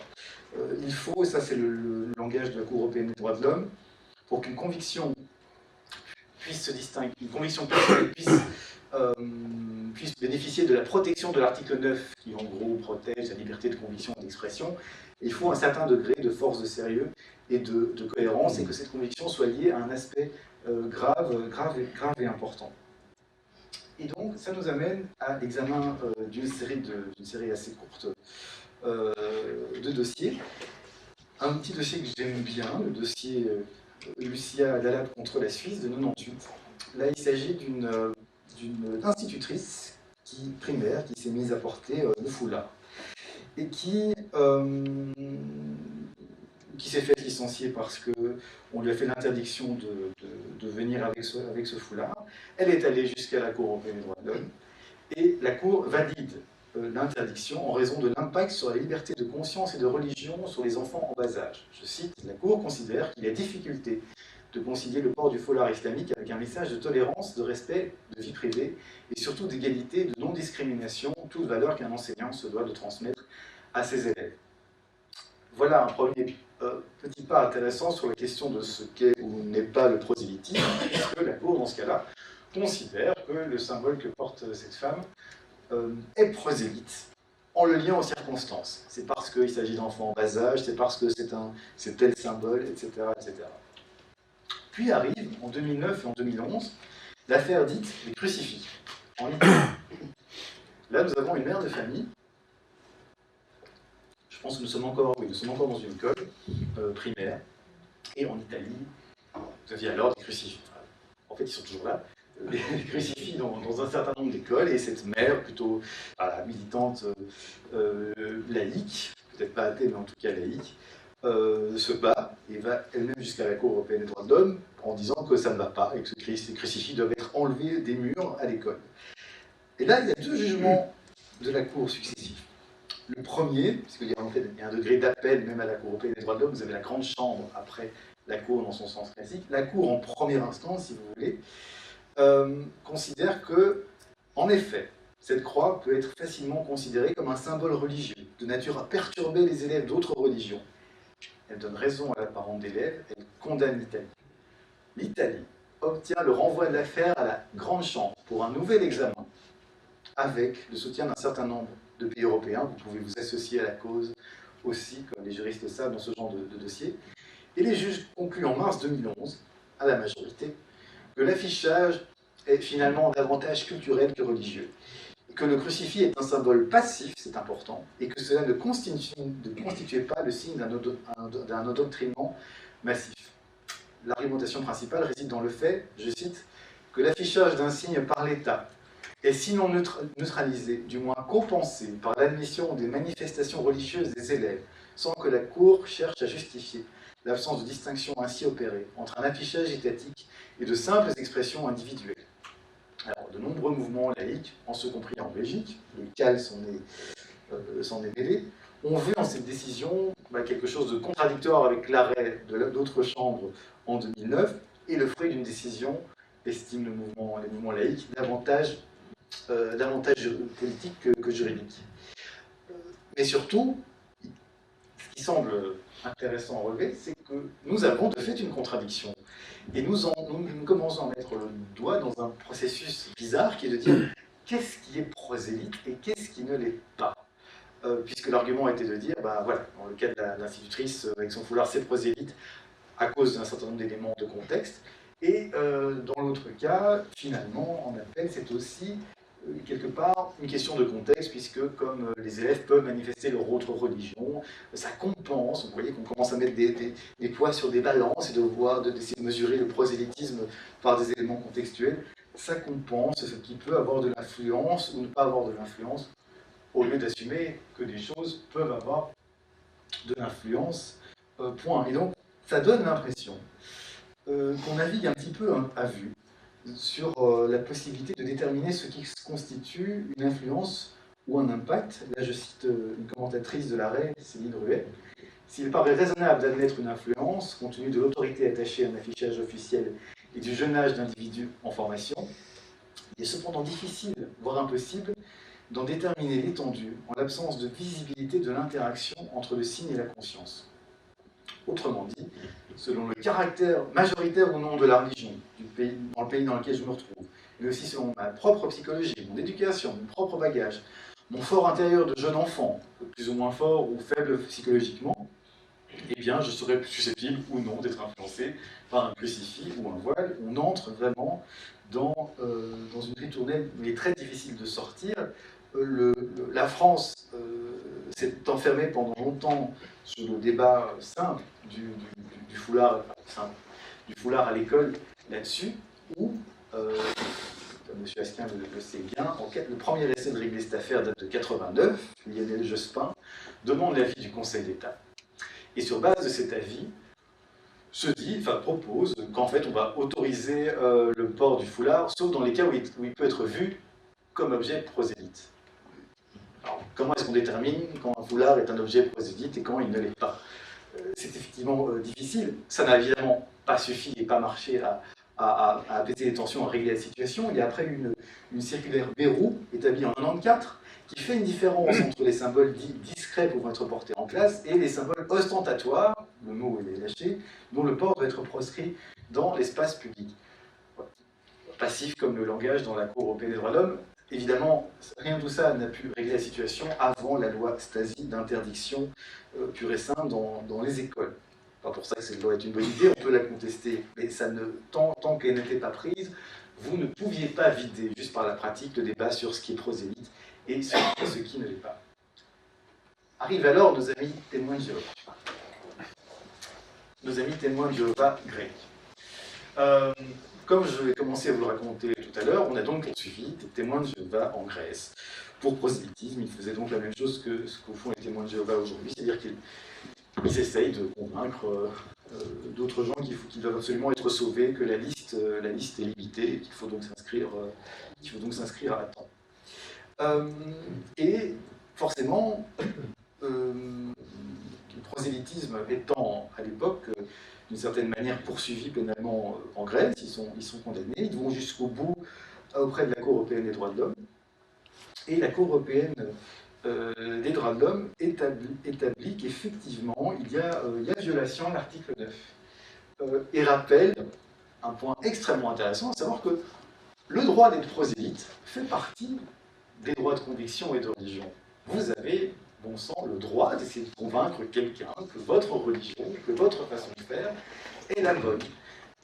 Il faut, et ça c'est le langage de la Cour européenne des droits de l'homme, pour qu'une conviction puisse se distinguer, une conviction personnelle puisse bénéficier de la protection de l'article 9, qui en gros protège la liberté de conviction et d'expression, il faut un certain degré de force de sérieux et de cohérence, et que cette conviction soit liée à un aspect grave et important. Et donc, ça nous amène à l'examen d'une série assez courte de dossiers. Un petit dossier que j'aime bien, le dossier Lucia Dalab contre la Suisse de 98. Là, il s'agit d'une institutrice primaire qui s'est mise à porter le foulard et qui s'est fait licencier parce qu'on lui a fait l'interdiction de venir avec ce foulard. Elle est allée jusqu'à la Cour européenne des droits de l'homme, et la Cour valide l'interdiction en raison de l'impact sur la liberté de conscience et de religion sur les enfants en bas âge. Je cite, la Cour considère qu'il y a difficulté de concilier le port du foulard islamique avec un message de tolérance, de respect, de vie privée et surtout d'égalité, de non-discrimination, toute valeur qu'un enseignant se doit de transmettre à ses élèves. Voilà un premier petit pas intéressant sur la question de ce qu'est ou n'est pas le prosélytisme, puisque la Cour, dans ce cas-là, considère que le symbole que porte cette femme est prosélyte, en le liant aux circonstances. C'est parce qu'il s'agit d'enfants en bas âge, c'est parce que c'est tel symbole, etc., etc. Puis arrive, en 2009 et en 2011, l'affaire dite des crucifix, en Italie. Là, nous avons une mère de famille. Je pense que nous sommes encore dans une école primaire. Et en Italie, vous aviez alors des crucifix. En fait, ils sont toujours là. Les crucifix dans un certain nombre d'écoles. Et cette mère, plutôt militante laïque, peut-être pas athée, mais en tout cas laïque, se bat et va elle-même jusqu'à la Cour européenne des droits de l'homme en disant que ça ne va pas et que ces crucifix doivent être enlevés des murs à l'école. Et là, il y a deux jugements de la Cour successifs. Le premier, puisqu'il y a en fait un degré d'appel même à la Cour européenne des droits de l'homme, vous avez la grande chambre après la Cour dans son sens classique. La Cour en première instance, si vous voulez, considère que, en effet, cette croix peut être facilement considérée comme un symbole religieux, de nature à perturber les élèves d'autres religions. Elle donne raison à la parente d'élèves, elle condamne l'Italie. L'Italie obtient le renvoi de l'affaire à la grande chambre pour un nouvel examen, avec le soutien d'un certain nombre de pays européens. Vous pouvez vous associer à la cause aussi, comme les juristes le savent, dans ce genre de dossier. Et les juges concluent en mars 2011, à la majorité, que l'affichage est finalement davantage culturel que religieux, et que le crucifix est un symbole passif, c'est important, et que cela ne constituait pas le signe d'un endoctrinement massif. L'argumentation principale réside dans le fait, je cite, que l'affichage d'un signe par l'État est sinon neutralisé, du moins compensé par l'admission des manifestations religieuses des élèves, sans que la Cour cherche à justifier l'absence de distinction ainsi opérée entre un affichage étatique et de simples expressions individuelles. Alors, de nombreux mouvements laïcs, en ce compris en Belgique, le CAL s'en est mêlé, ont vu en cette décision quelque chose de contradictoire avec l'arrêt de l'autre chambre en 2009 et le fruit d'une décision, estime les mouvements laïcs, davantage politique que juridique. Mais surtout, ce qui semble intéressant à relever, c'est que nous avons de fait une contradiction. Et nous commençons à mettre le doigt dans un processus bizarre qui est de dire qu'est-ce qui est prosélyte et qu'est-ce qui ne l'est pas. Puisque l'argument était de dire, voilà, dans le cas de l'institutrice avec son foulard, c'est prosélyte à cause d'un certain nombre d'éléments de contexte. Et dans l'autre cas, finalement, en appel, c'est aussi quelque part une question de contexte, puisque comme les élèves peuvent manifester leur autre religion, ça compense. Vous voyez qu'on commence à mettre des poids sur des balances et d'essayer de mesurer le prosélytisme par des éléments contextuels. Ça compense ce qui peut avoir de l'influence ou ne pas avoir de l'influence, au lieu d'assumer que des choses peuvent avoir de l'influence, point. Et donc, ça donne l'impression qu'on navigue un petit peu à vue sur la possibilité de déterminer ce qui constitue une influence ou un impact. Là, je cite une commentatrice de l'arrêt, Céline Ruet. S'il paraît raisonnable d'admettre une influence, compte tenu de l'autorité attachée à un affichage officiel et du jeune âge d'individus en formation, il est cependant difficile, voire impossible, d'en déterminer l'étendue en l'absence de visibilité de l'interaction entre le signe et la conscience. Autrement dit, selon le caractère majoritaire ou non de la religion dans le pays dans lequel je me retrouve, mais aussi selon ma propre psychologie, mon éducation, mon propre bagage, mon fort intérieur de jeune enfant, plus ou moins fort ou faible psychologiquement, eh bien, je serais plus susceptible ou non d'être influencé par un crucifix ou un voile. On entre vraiment dans une ritournelle où il est très difficile de sortir. La France s'est enfermée pendant longtemps sur le débat simple du foulard à l'école là-dessus, où, M. Asquin le sait bien, le premier essai de régler cette affaire date de 89, Lionel Jospin demande l'avis du Conseil d'État. Et sur base de cet avis, propose qu'en fait on va autoriser le port du foulard, sauf dans les cas où il peut être vu comme objet prosélyte. Alors, comment est-ce qu'on détermine quand un foulard est un objet prosélyte et quand il ne l'est pas? C'est effectivement difficile. Ça n'a évidemment pas suffi et pas marché à apaiser les tensions, à régler la situation. Il y a après une circulaire Bérou, établie en 1994, qui fait une différence entre les symboles dits discrets pouvant être portés en classe et les symboles ostentatoires, le mot est lâché, dont le port doit être proscrit dans l'espace public. Passif comme le langage dans la Cour européenne des droits de l'homme. Évidemment, rien de tout ça n'a pu régler la situation avant la loi Stasi d'interdiction pure et simple dans les écoles. Pas pour ça que cette loi est une bonne idée, on peut la contester, mais ça tant qu'elle n'était pas prise, vous ne pouviez pas vider juste par la pratique le débat sur ce qui est prosélyte et sur ce qui ne l'est pas. Arrivent alors nos amis témoins de Jéhovah. Nos amis témoins de Jéhovah grecs. Comme je vais commencer à vous le raconter tout à l'heure, on a donc poursuivi des témoins de Jéhovah en Grèce. Pour prosélytisme, ils faisaient donc la même chose que ce que font les témoins de Jéhovah aujourd'hui, c'est-à-dire qu'ils essayent de convaincre d'autres gens qu'ils doivent absolument être sauvés, que la liste est limitée, qu'il faut donc s'inscrire à temps. Et forcément, le prosélytisme étant à l'époque d'une certaine manière poursuivis pénalement en Grèce, ils sont condamnés, ils vont jusqu'au bout auprès de la Cour européenne des droits de l'homme. Et la Cour européenne des droits de l'homme établit qu'effectivement, il y a violation de l'article 9. Et rappelle un point extrêmement intéressant, à savoir que le droit d'être prosélyte fait partie des droits de conviction et de religion. Vous avez, bon sang, le droit d'essayer de convaincre quelqu'un que votre religion, que votre façon de faire est la bonne,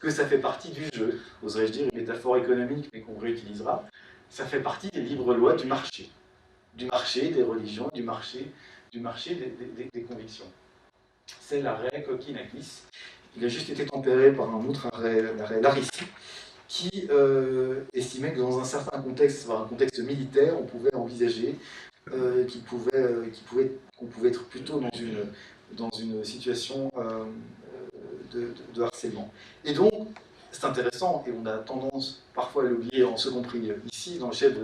que ça fait partie du jeu. Oserais-je dire une métaphore économique, mais qu'on réutilisera. Ça fait partie des libres lois du marché des religions, du marché des convictions. C'est l'arrêt Kokkinakis. Il a juste été tempéré par un autre arrêt, l'arrêt Larissi, qui estimait que dans un certain contexte, un contexte militaire, on pouvait envisager qu'on pouvait être plutôt dans une situation de harcèlement. Et donc, c'est intéressant, et on a tendance parfois à l'oublier, en second compris ici, dans le chef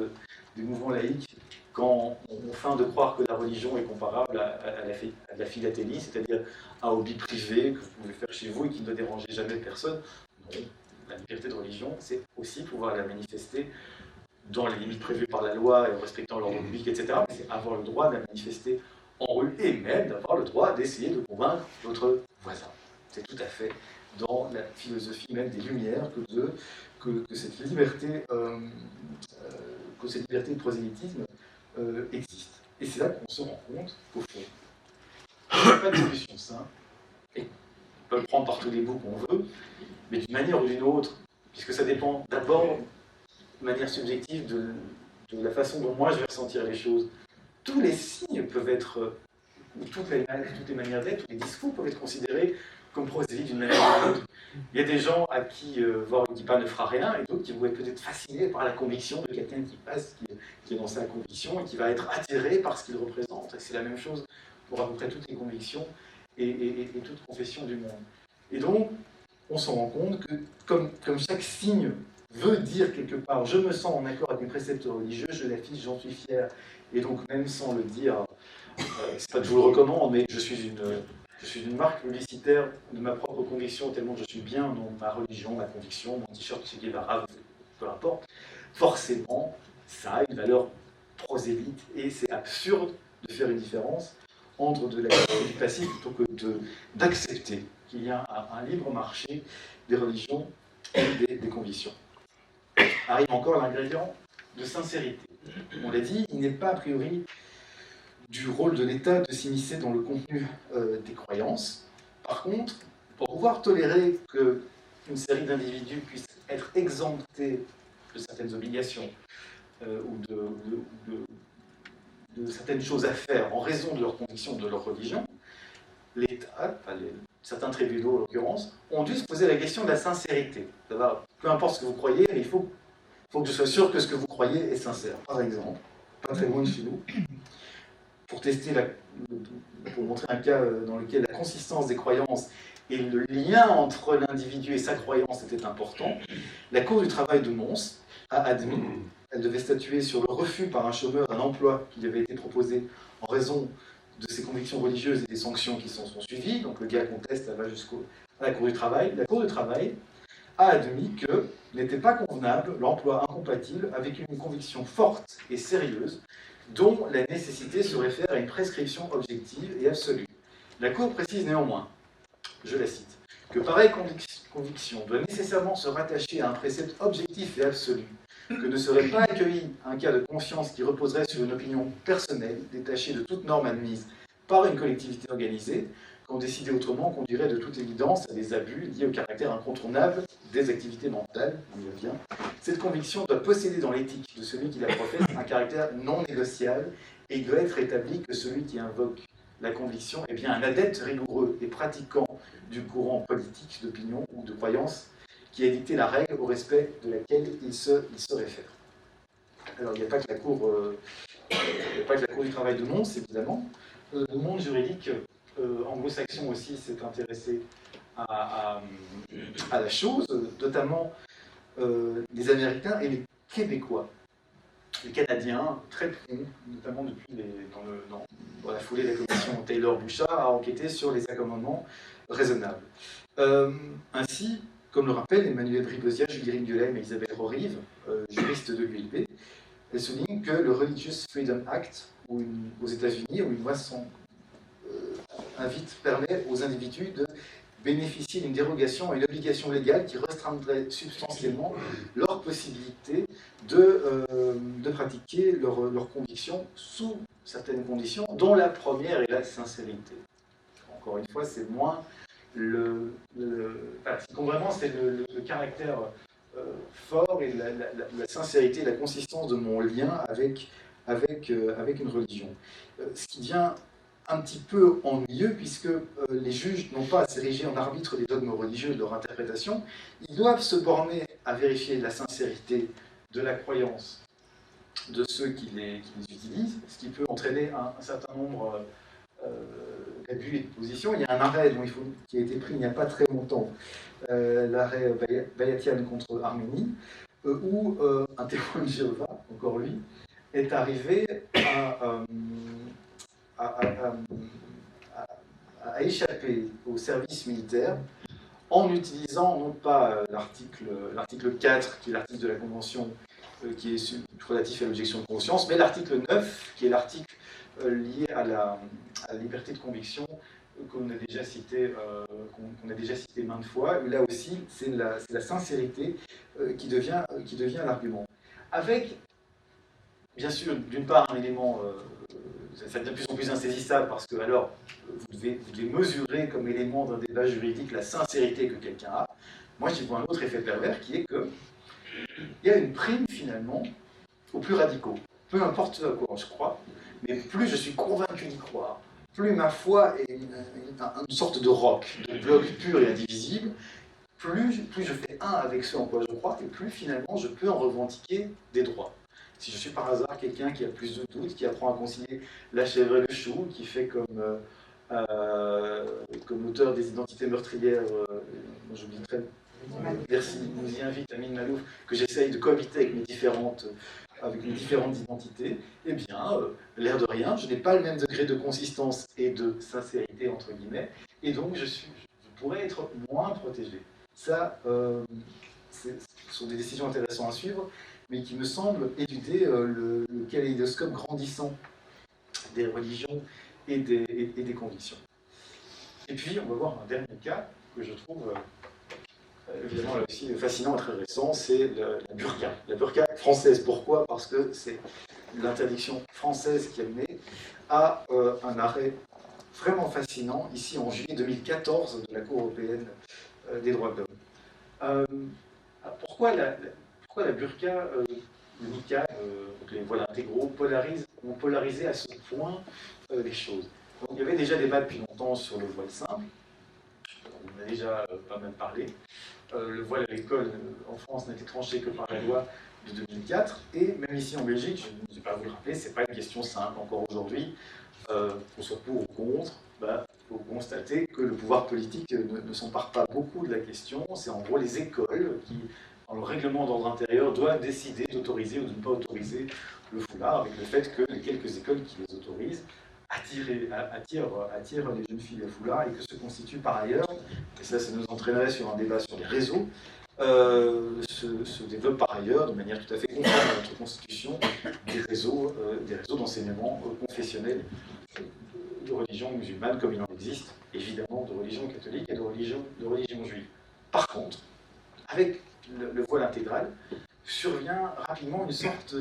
des mouvements laïcs, quand on feint de croire que la religion est comparable à la philatélie, c'est-à-dire un hobby privé que vous pouvez faire chez vous et qui ne dérangeait jamais personne. Non, la liberté de religion, c'est aussi pouvoir la manifester dans les limites prévues par la loi et en respectant l'ordre public, etc. Mais c'est avoir le droit de la manifester en rue et même d'avoir le droit d'essayer de convaincre votre voisin. C'est tout à fait dans la philosophie même des Lumières que cette liberté de prosélytisme existe. Et c'est là qu'on se rend compte qu'au fond, il n'y a pas de solution simple, et on peut le prendre par tous les bouts qu'on veut, mais d'une manière ou d'une autre, puisque ça dépend d'abord de manière subjective de la façon dont moi je vais ressentir les choses. Tous les signes peuvent être, ou toutes les manières d'être, tous les discours peuvent être considérés comme prosélytes d'une manière ou d'une autre. Il y a des gens à qui voir une kippa ne fera rien, et d'autres qui vont être peut-être fascinés par la conviction de quelqu'un qui passe, qui est dans sa conviction, et qui va être attiré par ce qu'il représente. Et c'est la même chose pour à peu près toutes les convictions et toute confession du monde. Et donc, on se rend compte que, comme chaque signe veut dire quelque part, je me sens en accord avec mes préceptes religieux, je l'affiche, j'en suis fier, et donc même sans le dire, c'est pas que je vous le recommande, mais je suis une marque publicitaire de ma propre conviction, tellement je suis bien dans ma religion, ma conviction, mon t-shirt Che Guevara, peu importe. Forcément, ça a une valeur prosélyte, et c'est absurde de faire une différence entre de l'actif et du passif plutôt que d'accepter qu'il y a un libre marché des religions et des convictions. Arrive encore l'ingrédient de sincérité. On l'a dit, il n'est pas a priori du rôle de l'État de s'immiscer dans le contenu des croyances. Par contre, pour pouvoir tolérer qu'une série d'individus puissent être exemptés de certaines obligations ou de certaines choses à faire en raison de leur conviction, de leur religion, l'État, certains tribunaux en l'occurrence, ont dû se poser la question de la sincérité. Peu importe ce que vous croyez, il faut que je sois sûr que ce que vous croyez est sincère. Par exemple, pas très loin de chez nous, pour montrer un cas dans lequel la consistance des croyances et le lien entre l'individu et sa croyance était important, la Cour du travail de Mons a admis Elle devait statuer sur le refus par un chômeur d'un emploi qui lui avait été proposé en raison de ses convictions religieuses et des sanctions qui s'en sont suivies. Donc le gars conteste, elle va jusqu'à la Cour du travail. La Cour du travail a admis que n'était pas convenable l'emploi incompatible avec une conviction forte et sérieuse dont la nécessité se réfère à une prescription objective et absolue. La Cour précise néanmoins, je la cite, que pareille conviction doit nécessairement se rattacher à un précepte objectif et absolu, que ne serait pas accueilli un cas de confiance qui reposerait sur une opinion personnelle, détachée de toute norme admise par une collectivité organisée, qu'en décider autrement conduirait de toute évidence à des abus liés au caractère incontournable des activités mentales. On y revient. Cette conviction doit posséder dans l'éthique de celui qui la professe un caractère non négociable et il doit être établi que celui qui invoque la conviction est bien un adepte rigoureux et pratiquant du courant politique, d'opinion ou de croyance qui a dicté la règle au respect de laquelle il se réfère. Alors il n'y a pas que la Cour, du travail de Mons, évidemment. Le monde juridique anglo-saxon aussi s'est intéressé à la chose, notamment les Américains et les Québécois. Les Canadiens, très prompts, notamment depuis dans la foulée de la commission Taylor-Bouchard, a enquêté sur les accommodements raisonnables. Ainsi, comme le rappellent Emmanuel Bribesia, Julie Ringelheim et Isabelle Rorive, juristes de l'ULB, elles soulignent que le Religious Freedom Act, aux États-Unis, où une loi permet aux individus de bénéficier d'une dérogation à une obligation légale qui restreindrait substantiellement leur possibilité de pratiquer leurs convictions sous certaines conditions, dont la première est la sincérité. Encore une fois, c'est moins vraiment c'est le caractère fort et la sincérité, la consistance de mon lien avec une religion. Ce qui devient un petit peu ennuyeux puisque les juges n'ont pas à s'ériger en arbitre des dogmes religieux de leur interprétation, ils doivent se borner à vérifier la sincérité de la croyance de ceux qui les utilisent, ce qui peut entraîner un certain nombre d'abus et de positions. Il y a un arrêt qui a été pris il n'y a pas très longtemps, l'arrêt Bayatian contre Arménie, où un témoin de Jéhovah, encore lui, est arrivé à échapper au service militaire en utilisant non pas l'article 4, qui est l'article de la Convention qui est relatif à l'objection de conscience, mais l'article 9, qui est l'article lié à la liberté de conviction qu'on a déjà cité maintes fois. Là aussi, c'est la sincérité qui devient l'argument. Avec, bien sûr, d'une part, un élément, ça devient de plus en plus insaisissable parce que, alors, vous devez mesurer comme élément d'un débat juridique la sincérité que quelqu'un a. Moi, j'y vois un autre effet pervers qui est qu'il y a une prime, finalement, aux plus radicaux. Peu importe à quoi je crois, mais plus je suis convaincu d'y croire, plus ma foi est une sorte de roc, de bloc pur et indivisible, plus je fais un avec ce en quoi je crois, et plus finalement je peux en revendiquer des droits. Si je suis par hasard quelqu'un qui a plus de doutes, qui apprend à concilier la chèvre et le chou, qui fait comme l'auteur des identités meurtrières, j'oublie très merci, nous y invite Amine Malouf, que j'essaye de cohabiter avec mes différentes identités, eh bien, l'air de rien, je n'ai pas le même degré de consistance et de sincérité, entre guillemets, et donc je pourrais être moins protégé. Ça, ce sont des décisions intéressantes à suivre, mais qui me semblent éluder le kaléidoscope grandissant des religions et des convictions. Et puis, on va voir un dernier cas que je trouve évidemment là aussi fascinant et très récent, c'est la burqa. La burqa française, pourquoi? Parce que c'est l'interdiction française qui a mené à un arrêt vraiment fascinant, ici en juillet 2014, de la Cour européenne des droits de l'homme. Pourquoi la burqa, le niqab, les voiles intégraux, ont polarisé à ce point les choses? Donc, il y avait déjà débat depuis longtemps sur le voile simple, on en a déjà pas mal parlé. Le voile à l'école en France n'a été tranché que par la loi de 2004, et même ici en Belgique, je ne vais pas vous le rappeler, ce n'est pas une question simple encore aujourd'hui, qu'on soit pour ou contre, il faut constater que le pouvoir politique ne s'empare pas beaucoup de la question, c'est en gros les écoles qui Alors, le règlement d'ordre intérieur doit décider d'autoriser ou de ne pas autoriser le foulard, avec le fait que les quelques écoles qui les autorisent attirent les jeunes filles à foulard et que se constitue par ailleurs, et ça nous entraînerait sur un débat sur les réseaux, se développe par ailleurs, de manière tout à fait conforme à notre constitution, des réseaux d'enseignement confessionnels de religion musulmane, comme il en existe, évidemment, de religion catholique et de religion juive. Par contre, avec le voile intégral, survient rapidement une sorte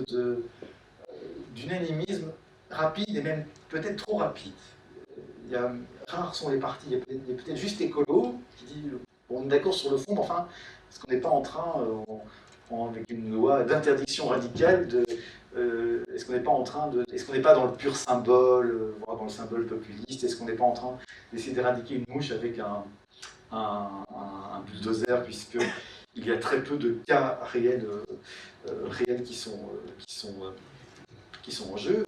d'unanimisme rapide et même peut-être trop rapide. Rares sont les partis, il y a peut-être juste Écolo qui dit on est d'accord sur le fond, mais enfin, est-ce qu'on n'est pas en train, avec une loi d'interdiction radicale, est-ce qu'on n'est pas en train est-ce qu'on n'est pas dans le pur symbole, voire dans le symbole populiste, est-ce qu'on n'est pas en train d'essayer d'éradiquer une mouche avec un bulldozer, puisqu'il y a très peu de cas réels qui sont en jeu.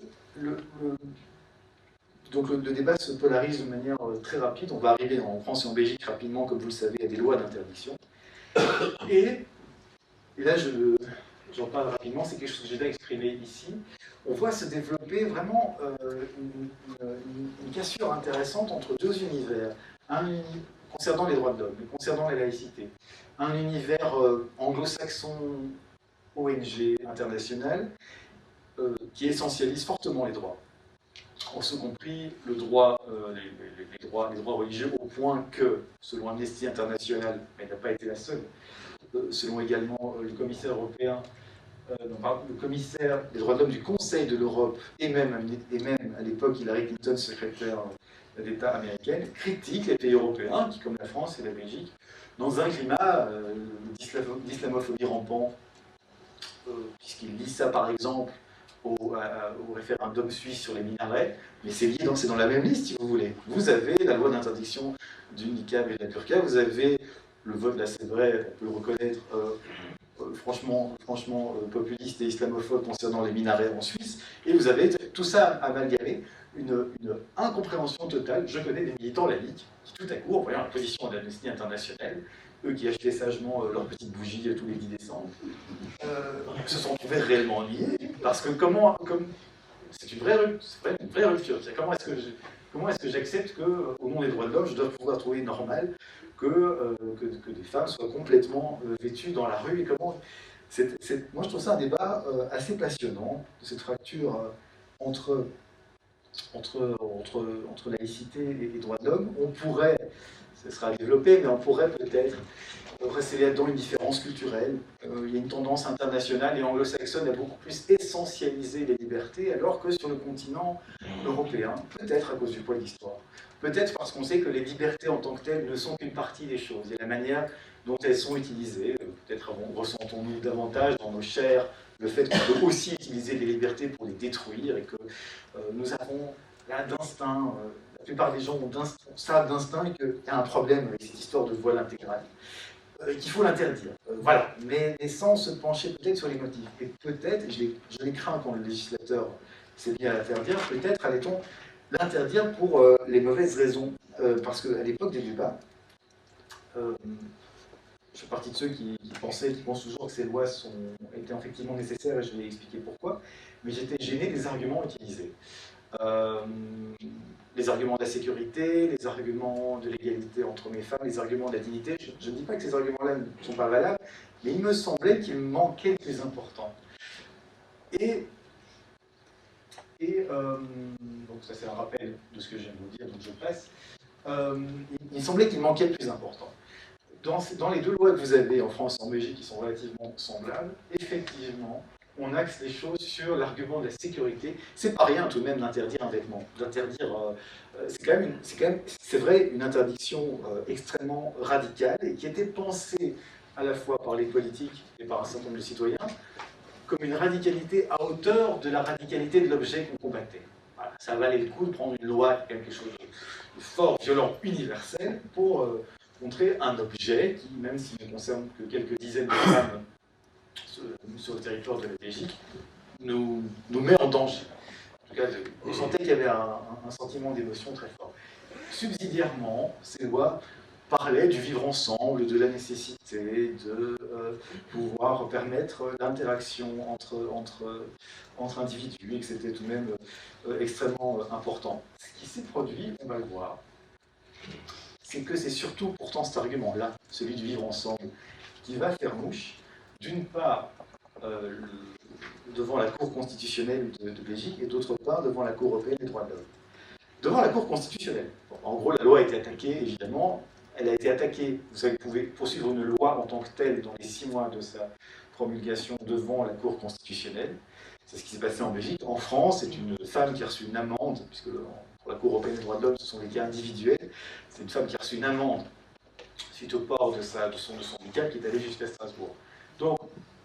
Donc le débat se polarise de manière très rapide. On va arriver en France et en Belgique rapidement, comme vous le savez, à des lois d'interdiction. Et là, j'en parle rapidement, c'est quelque chose que j'ai déjà exprimé ici. On voit se développer vraiment une cassure intéressante entre deux univers. Concernant les droits de l'homme, concernant la laïcité. Un univers anglo-saxon, ONG international, qui essentialise fortement les droits. En ce compris le droit, les droits religieux, au point que, selon Amnesty International, mais elle n'a pas été la seule, selon également le commissaire européen, le commissaire des droits de l'homme du Conseil de l'Europe, et même à l'époque Hillary Clinton, secrétaire d'État américaine, critique les pays européens, qui, comme la France et la Belgique, dans un climat d'islamophobie rampant, puisqu'il lit ça par exemple au référendum suisse sur les minarets, mais c'est lié, donc c'est dans la même liste si vous voulez. Vous avez la loi d'interdiction du niqab et de la burqa, vous avez le vote, là c'est vrai, on peut le reconnaître, franchement populiste et islamophobe concernant les minarets en Suisse, et vous avez tout ça amalgamé, une incompréhension totale. Je connais des militants laïcs qui tout à coup, en voyant la position de l'Amnesty International, eux qui achetaient sagement leurs petites bougies tous les 10 décembre, se sont trouvés réellement ennuyés, parce que c'est une vraie rupture. Comment est-ce que j'accepte qu'au nom des droits de l'homme, je dois pouvoir trouver normal que des femmes soient complètement vêtues dans la rue, et comment... Moi, je trouve ça un débat assez passionnant, de cette fracture entre laïcité et droits de l'homme. On pourrait, ce sera développé, mais on pourrait peut-être rester là-dedans une différence culturelle. Il y a une tendance internationale et anglo-saxonne à beaucoup plus essentialiser les libertés, alors que sur le continent européen, peut-être à cause du poids de l'histoire, peut-être parce qu'on sait que les libertés en tant que telles ne sont qu'une partie des choses, et la manière dont elles sont utilisées, peut-être ressentons-nous davantage dans nos chairs le fait qu'on peut aussi utiliser les libertés pour les détruire, et que nous avons là d'instinct, la plupart des gens savent d'instinct qu'il y a un problème avec cette histoire de voile intégral, qu'il faut l'interdire. Voilà, mais sans se pencher peut-être sur les motifs. Et peut-être, je l'ai craint quand le législateur s'est mis à l'interdire, peut-être allait-on l'interdire pour les mauvaises raisons. Parce qu'à l'époque des débats, je fais partie de ceux qui pensent toujours que ces lois étaient effectivement nécessaires, et je vais expliquer pourquoi, mais j'étais gêné des arguments utilisés. Les arguments de la sécurité, les arguments de l'égalité entre hommes et femmes, les arguments de la dignité. Je ne dis pas que ces arguments-là ne sont pas valables, mais il me semblait qu'il manquait le plus important. Donc ça c'est un rappel de ce que je viens de vous dire, donc je passe. Il semblait qu'il manquait le plus important. Dans les deux lois que vous avez en France et en Belgique qui sont relativement semblables, effectivement, on axe les choses sur l'argument de la sécurité. C'est pas rien tout de même d'interdire un vêtement. C'est vrai, une interdiction extrêmement radicale et qui était pensée à la fois par les politiques et par un certain nombre de citoyens comme une radicalité à hauteur de la radicalité de l'objet qu'on combattait. Voilà, ça valait le coup de prendre une loi, quelque chose de fort, violent, universel, pour montrer un objet qui, même s'il ne concerne que quelques dizaines de femmes sur le territoire de la Belgique, nous met en danger. En tout cas, on sentait qu'il y avait un sentiment d'émotion très fort. Subsidiairement, ces lois parlaient du vivre ensemble, de la nécessité de pouvoir permettre l'interaction entre individus, et que c'était tout de même extrêmement important. Ce qui s'est produit, on va le voir, c'est que c'est surtout pourtant cet argument-là, celui du vivre ensemble, qui va faire mouche, d'une part devant la Cour constitutionnelle de Belgique, et d'autre part devant la Cour européenne des droits de l'homme. Devant la Cour constitutionnelle. Bon, en gros, la loi a été attaquée, évidemment. Elle a été attaquée, vous savez, vous pouvez poursuivre une loi en tant que telle dans les 6 mois de sa promulgation devant la Cour constitutionnelle. C'est ce qui s'est passé en Belgique. En France, c'est une femme qui a reçu une amende, puisque pour la Cour européenne des droits de l'homme, ce sont des cas individuels. C'est une femme qui a reçu une amende suite au port de son handicap qui est allée jusqu'à Strasbourg. Donc,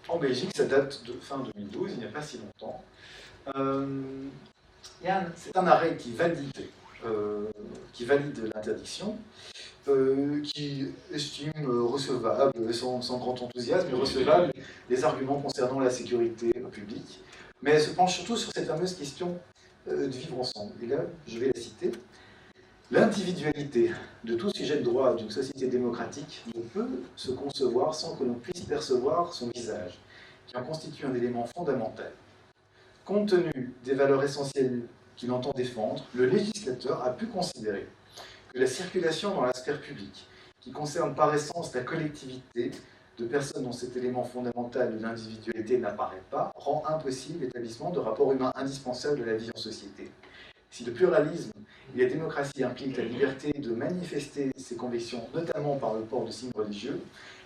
en Belgique, ça date de fin 2012, il n'y a pas si longtemps. C'est un arrêt qui valide l'interdiction, qui estime recevable, sans grand enthousiasme, mais recevable les arguments concernant la sécurité publique, mais se penche surtout sur cette fameuse question de vivre ensemble. Et là, je vais la citer. L'individualité de tout sujet de droit d'une société démocratique ne peut se concevoir sans que l'on puisse percevoir son visage, qui en constitue un élément fondamental. Compte tenu des valeurs essentielles qu'il entend défendre, le législateur a pu considérer que la circulation dans la sphère publique, qui concerne par essence la collectivité de personnes dont cet élément fondamental de l'individualité n'apparaît pas, rend impossible l'établissement de rapports humains indispensables de la vie en société. Si le pluralisme et la démocratie impliquent la liberté de manifester ses convictions, notamment par le port de signes religieux,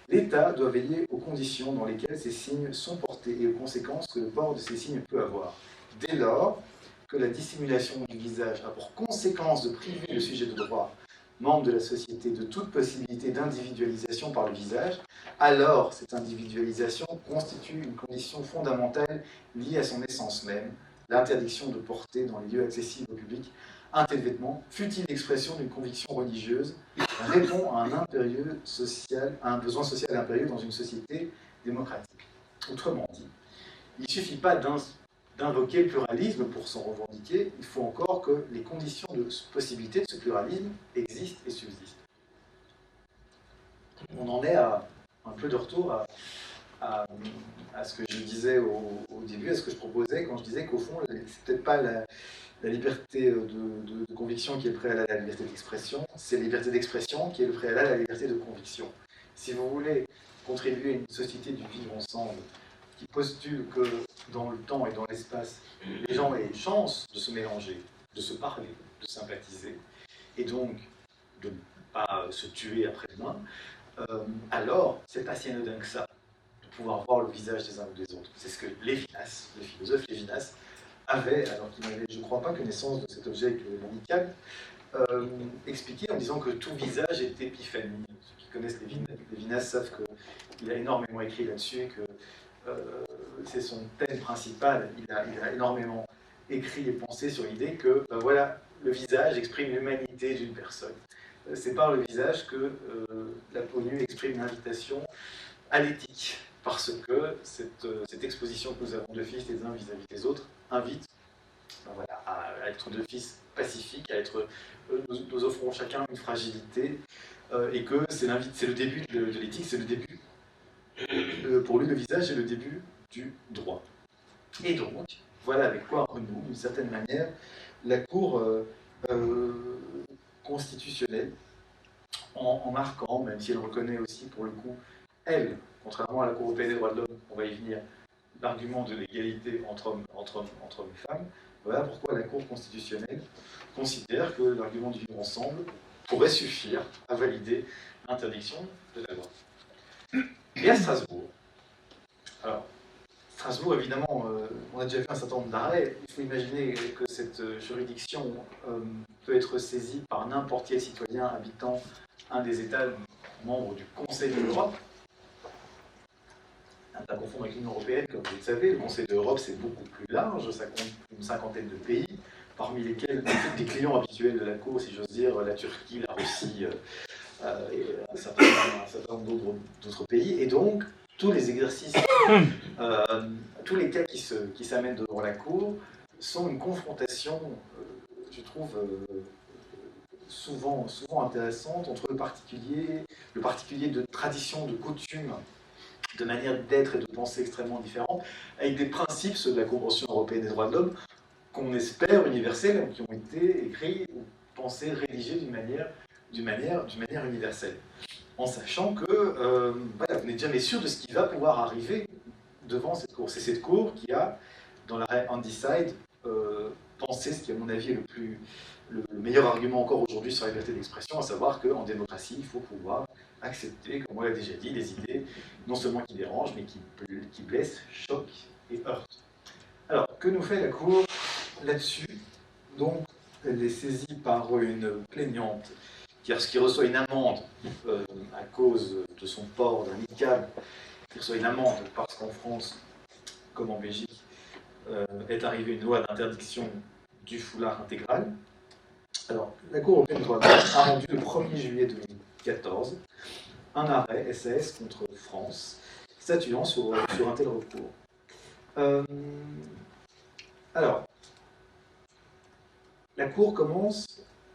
l'État doit veiller aux conditions dans lesquelles ces signes sont portés et aux conséquences que le port de ces signes peut avoir. Dès lors que la dissimulation du visage a pour conséquence de priver le sujet de droit, membre de la société, de toute possibilité d'individualisation par le visage, alors cette individualisation constitue une condition fondamentale liée à son essence même, l'interdiction de porter dans les lieux accessibles au public un tel vêtement, fût-il l'expression d'une conviction religieuse, répond à un besoin social impérieux dans une société démocratique. Autrement dit, il ne suffit pas d'invoquer le pluralisme pour s'en revendiquer, il faut encore que les conditions de possibilité de ce pluralisme existent et subsistent. On en est à un peu de retour à ce que je disais au début, à ce que je proposais quand je disais qu'au fond, c'est peut-être pas la liberté de conviction qui est le préalable à la liberté d'expression, c'est la liberté d'expression qui est le préalable à la liberté de conviction. Si vous voulez contribuer à une société du vivre ensemble qui postule que dans le temps et dans l'espace, les gens aient chance de se mélanger, de se parler, de sympathiser, et donc de ne pas se tuer après-demain, alors c'est pas si anodin que ça de pouvoir voir le visage des uns ou des autres. C'est ce que Lévinas, le philosophe Lévinas, avait, alors qu'il n'avait, je ne crois pas, connaissance de cet objet que le handicap, expliqué en disant que tout visage est épiphanie. Ceux qui connaissent Lévinas savent qu'il a énormément écrit là-dessus, que c'est son thème principal. Il a énormément écrit et pensé sur l'idée que, voilà, le visage exprime l'humanité d'une personne. C'est par le visage que la ONU exprime une invitation à l'éthique, parce que cette exposition que nous avons de fils les uns vis-à-vis des autres invite voilà, à être de fils pacifiques, à être, nous offrons chacun une fragilité, et que c'est le début de l'éthique, c'est le début. Pour lui, le visage est le début du droit. Et donc, voilà avec quoi renoue, d'une certaine manière, la Cour constitutionnelle, en marquant, même si elle reconnaît aussi pour le coup, elle, contrairement à la Cour européenne des droits de l'homme, on va y venir, l'argument de l'égalité entre hommes et femmes, voilà pourquoi la Cour constitutionnelle considère que l'argument du vivre ensemble pourrait suffire à valider l'interdiction de la loi. Et à Strasbourg, alors, Strasbourg, évidemment, on a déjà fait un certain nombre d'arrêts. Il faut imaginer que cette juridiction peut être saisie par n'importe quel citoyen habitant un des États membres du Conseil de l'Europe. À confondre avec l'Union européenne, comme vous le savez, le Conseil de l'Europe c'est beaucoup plus large, ça compte une cinquantaine de pays, parmi lesquels des clients habituels de la Cour, si j'ose dire, la Turquie, la Russie et un certain nombre d'autres pays, et donc tous les exercices, tous les cas qui s'amènent devant la Cour sont une confrontation, je trouve, souvent intéressante entre le particulier de tradition, de coutume, de manières d'être et de penser extrêmement différentes, avec des principes, ceux de la Convention européenne des droits de l'homme, qu'on espère universels, qui ont été écrits ou pensés, rédigés d'une manière universelle. En sachant que voilà, vous n'êtes jamais sûr de ce qui va pouvoir arriver devant cette cour. C'est cette cour qui a, dans l'arrêt Handyside, pensé ce qui, à mon avis, est le meilleur argument encore aujourd'hui sur la liberté d'expression, à savoir qu'en démocratie, il faut pouvoir accepter, comme on l'a déjà dit, des idées non seulement qui dérangent, mais qui blessent, choquent et heurtent. Alors, que nous fait la Cour là-dessus? Donc, elle est saisie par une plaignante qui reçoit une amende à cause de son port d'un niqab, qui reçoit une amende parce qu'en France, comme en Belgique, est arrivée une loi d'interdiction du foulard intégral. Alors, la Cour européenne des droits de l'homme a rendu le 1er juillet 2014 un arrêt SAS contre France, statuant sur un tel recours. Alors, la Cour commence,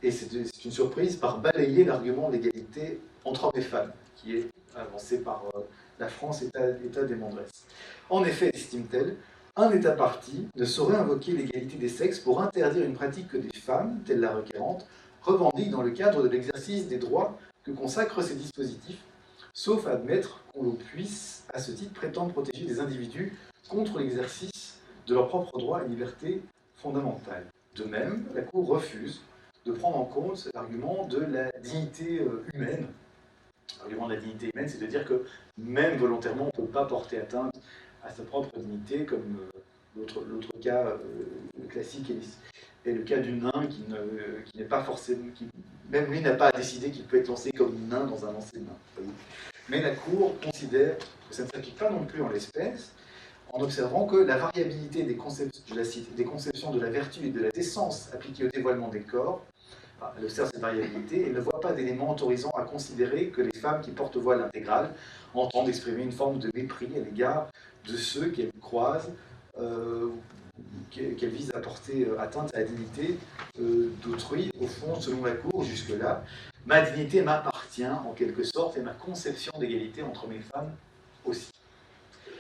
et c'est une surprise, par balayer l'argument de l'égalité entre hommes et femmes, qui est avancé par la France, État démembresse. En effet, estime-t-elle, un État partie ne saurait invoquer l'égalité des sexes pour interdire une pratique que des femmes, telle la requérante, revendiquent dans le cadre de l'exercice des droits que consacrent ces dispositifs, sauf à admettre qu'on puisse, à ce titre, prétendre protéger des individus contre l'exercice de leurs propres droits et libertés fondamentales. De même, la Cour refuse de prendre en compte l'argument de la dignité humaine. L'argument de la dignité humaine, c'est de dire que même volontairement, on ne peut pas porter atteinte à sa propre dignité, comme l'autre cas classique est le cas du nain qui n'est pas forcément, qui, même lui n'a pas à décider qu'il peut être lancé comme nain dans un lancer de nain. Mais la Cour considère que ça ne s'applique pas non plus en l'espèce, en observant que la variabilité des conceptions de la vertu et de la décence appliquées au dévoilement des corps, elle observe cette variabilité et ne voit pas d'éléments autorisant à considérer que les femmes qui portent voile intégral entendent exprimer une forme de mépris à l'égard de ceux qu'elles croisent, qu'elles visent à porter atteinte à la dignité d'autrui. Au fond, selon la Cour, jusque-là, ma dignité m'appartient en quelque sorte et ma conception d'égalité entre mes femmes aussi.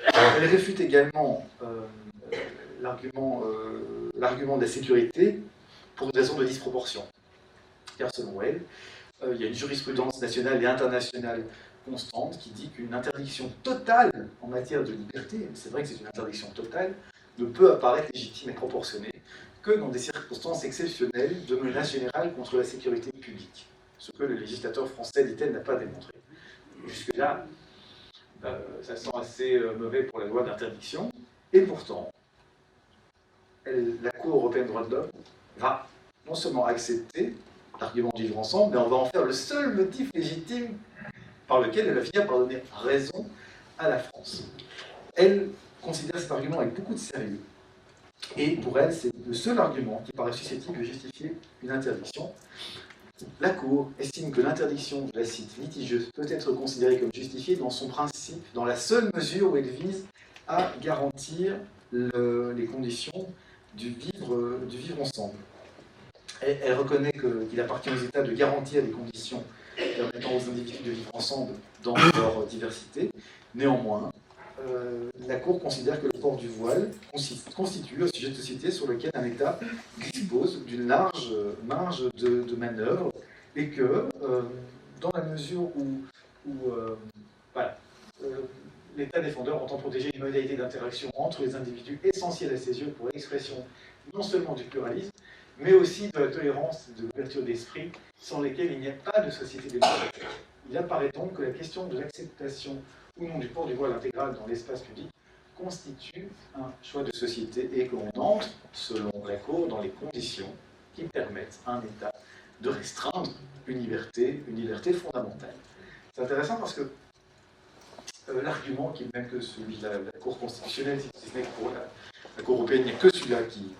Elle réfute également l'argument de la sécurité pour une raison de disproportion. Car selon elle, il y a une jurisprudence nationale et internationale constante qui dit qu'une interdiction totale en matière de liberté, c'est vrai que c'est une interdiction totale, ne peut apparaître légitime et proportionnée que dans des circonstances exceptionnelles de menace générale contre la sécurité publique, ce que le législateur français, dit-elle, n'a pas démontré. Jusque-là, ça sent assez mauvais pour la loi d'interdiction, et pourtant, la Cour européenne des droits de l'homme va non seulement accepter l'argument du vivre ensemble, mais on va en faire le seul motif légitime par lequel elle va finir par donner raison à la France. Elle considère cet argument avec beaucoup de sérieux, et pour elle, c'est le seul argument qui paraît susceptible de justifier une interdiction. La Cour estime que l'interdiction, je la cite, litigieuse peut être considérée comme justifiée dans son principe, dans la seule mesure où elle vise à garantir les conditions du vivre ensemble. Elle reconnaît qu'il appartient aux États de garantir les conditions permettant aux individus de vivre ensemble dans leur diversité. Néanmoins, la Cour considère que le port du voile constitue un sujet de société sur lequel un État dispose d'une large marge de manœuvre et que, dans la mesure où l'État défendeur entend protéger une modalité d'interaction entre les individus essentielle à ses yeux pour l'expression non seulement du pluralisme, mais aussi de la tolérance et de l'ouverture d'esprit, sans lesquelles il n'y a pas de société démocratique. Il apparaît donc que la question de l'acceptation ou non du port du voile intégral dans l'espace public constitue un choix de société et que l'on entre, selon la Cour, dans les conditions qui permettent à un État de restreindre une liberté fondamentale. C'est intéressant parce que l'argument qui est même que celui de la Cour constitutionnelle, si ce n'est que pour la Cour européenne, il n'y a que celui-là qui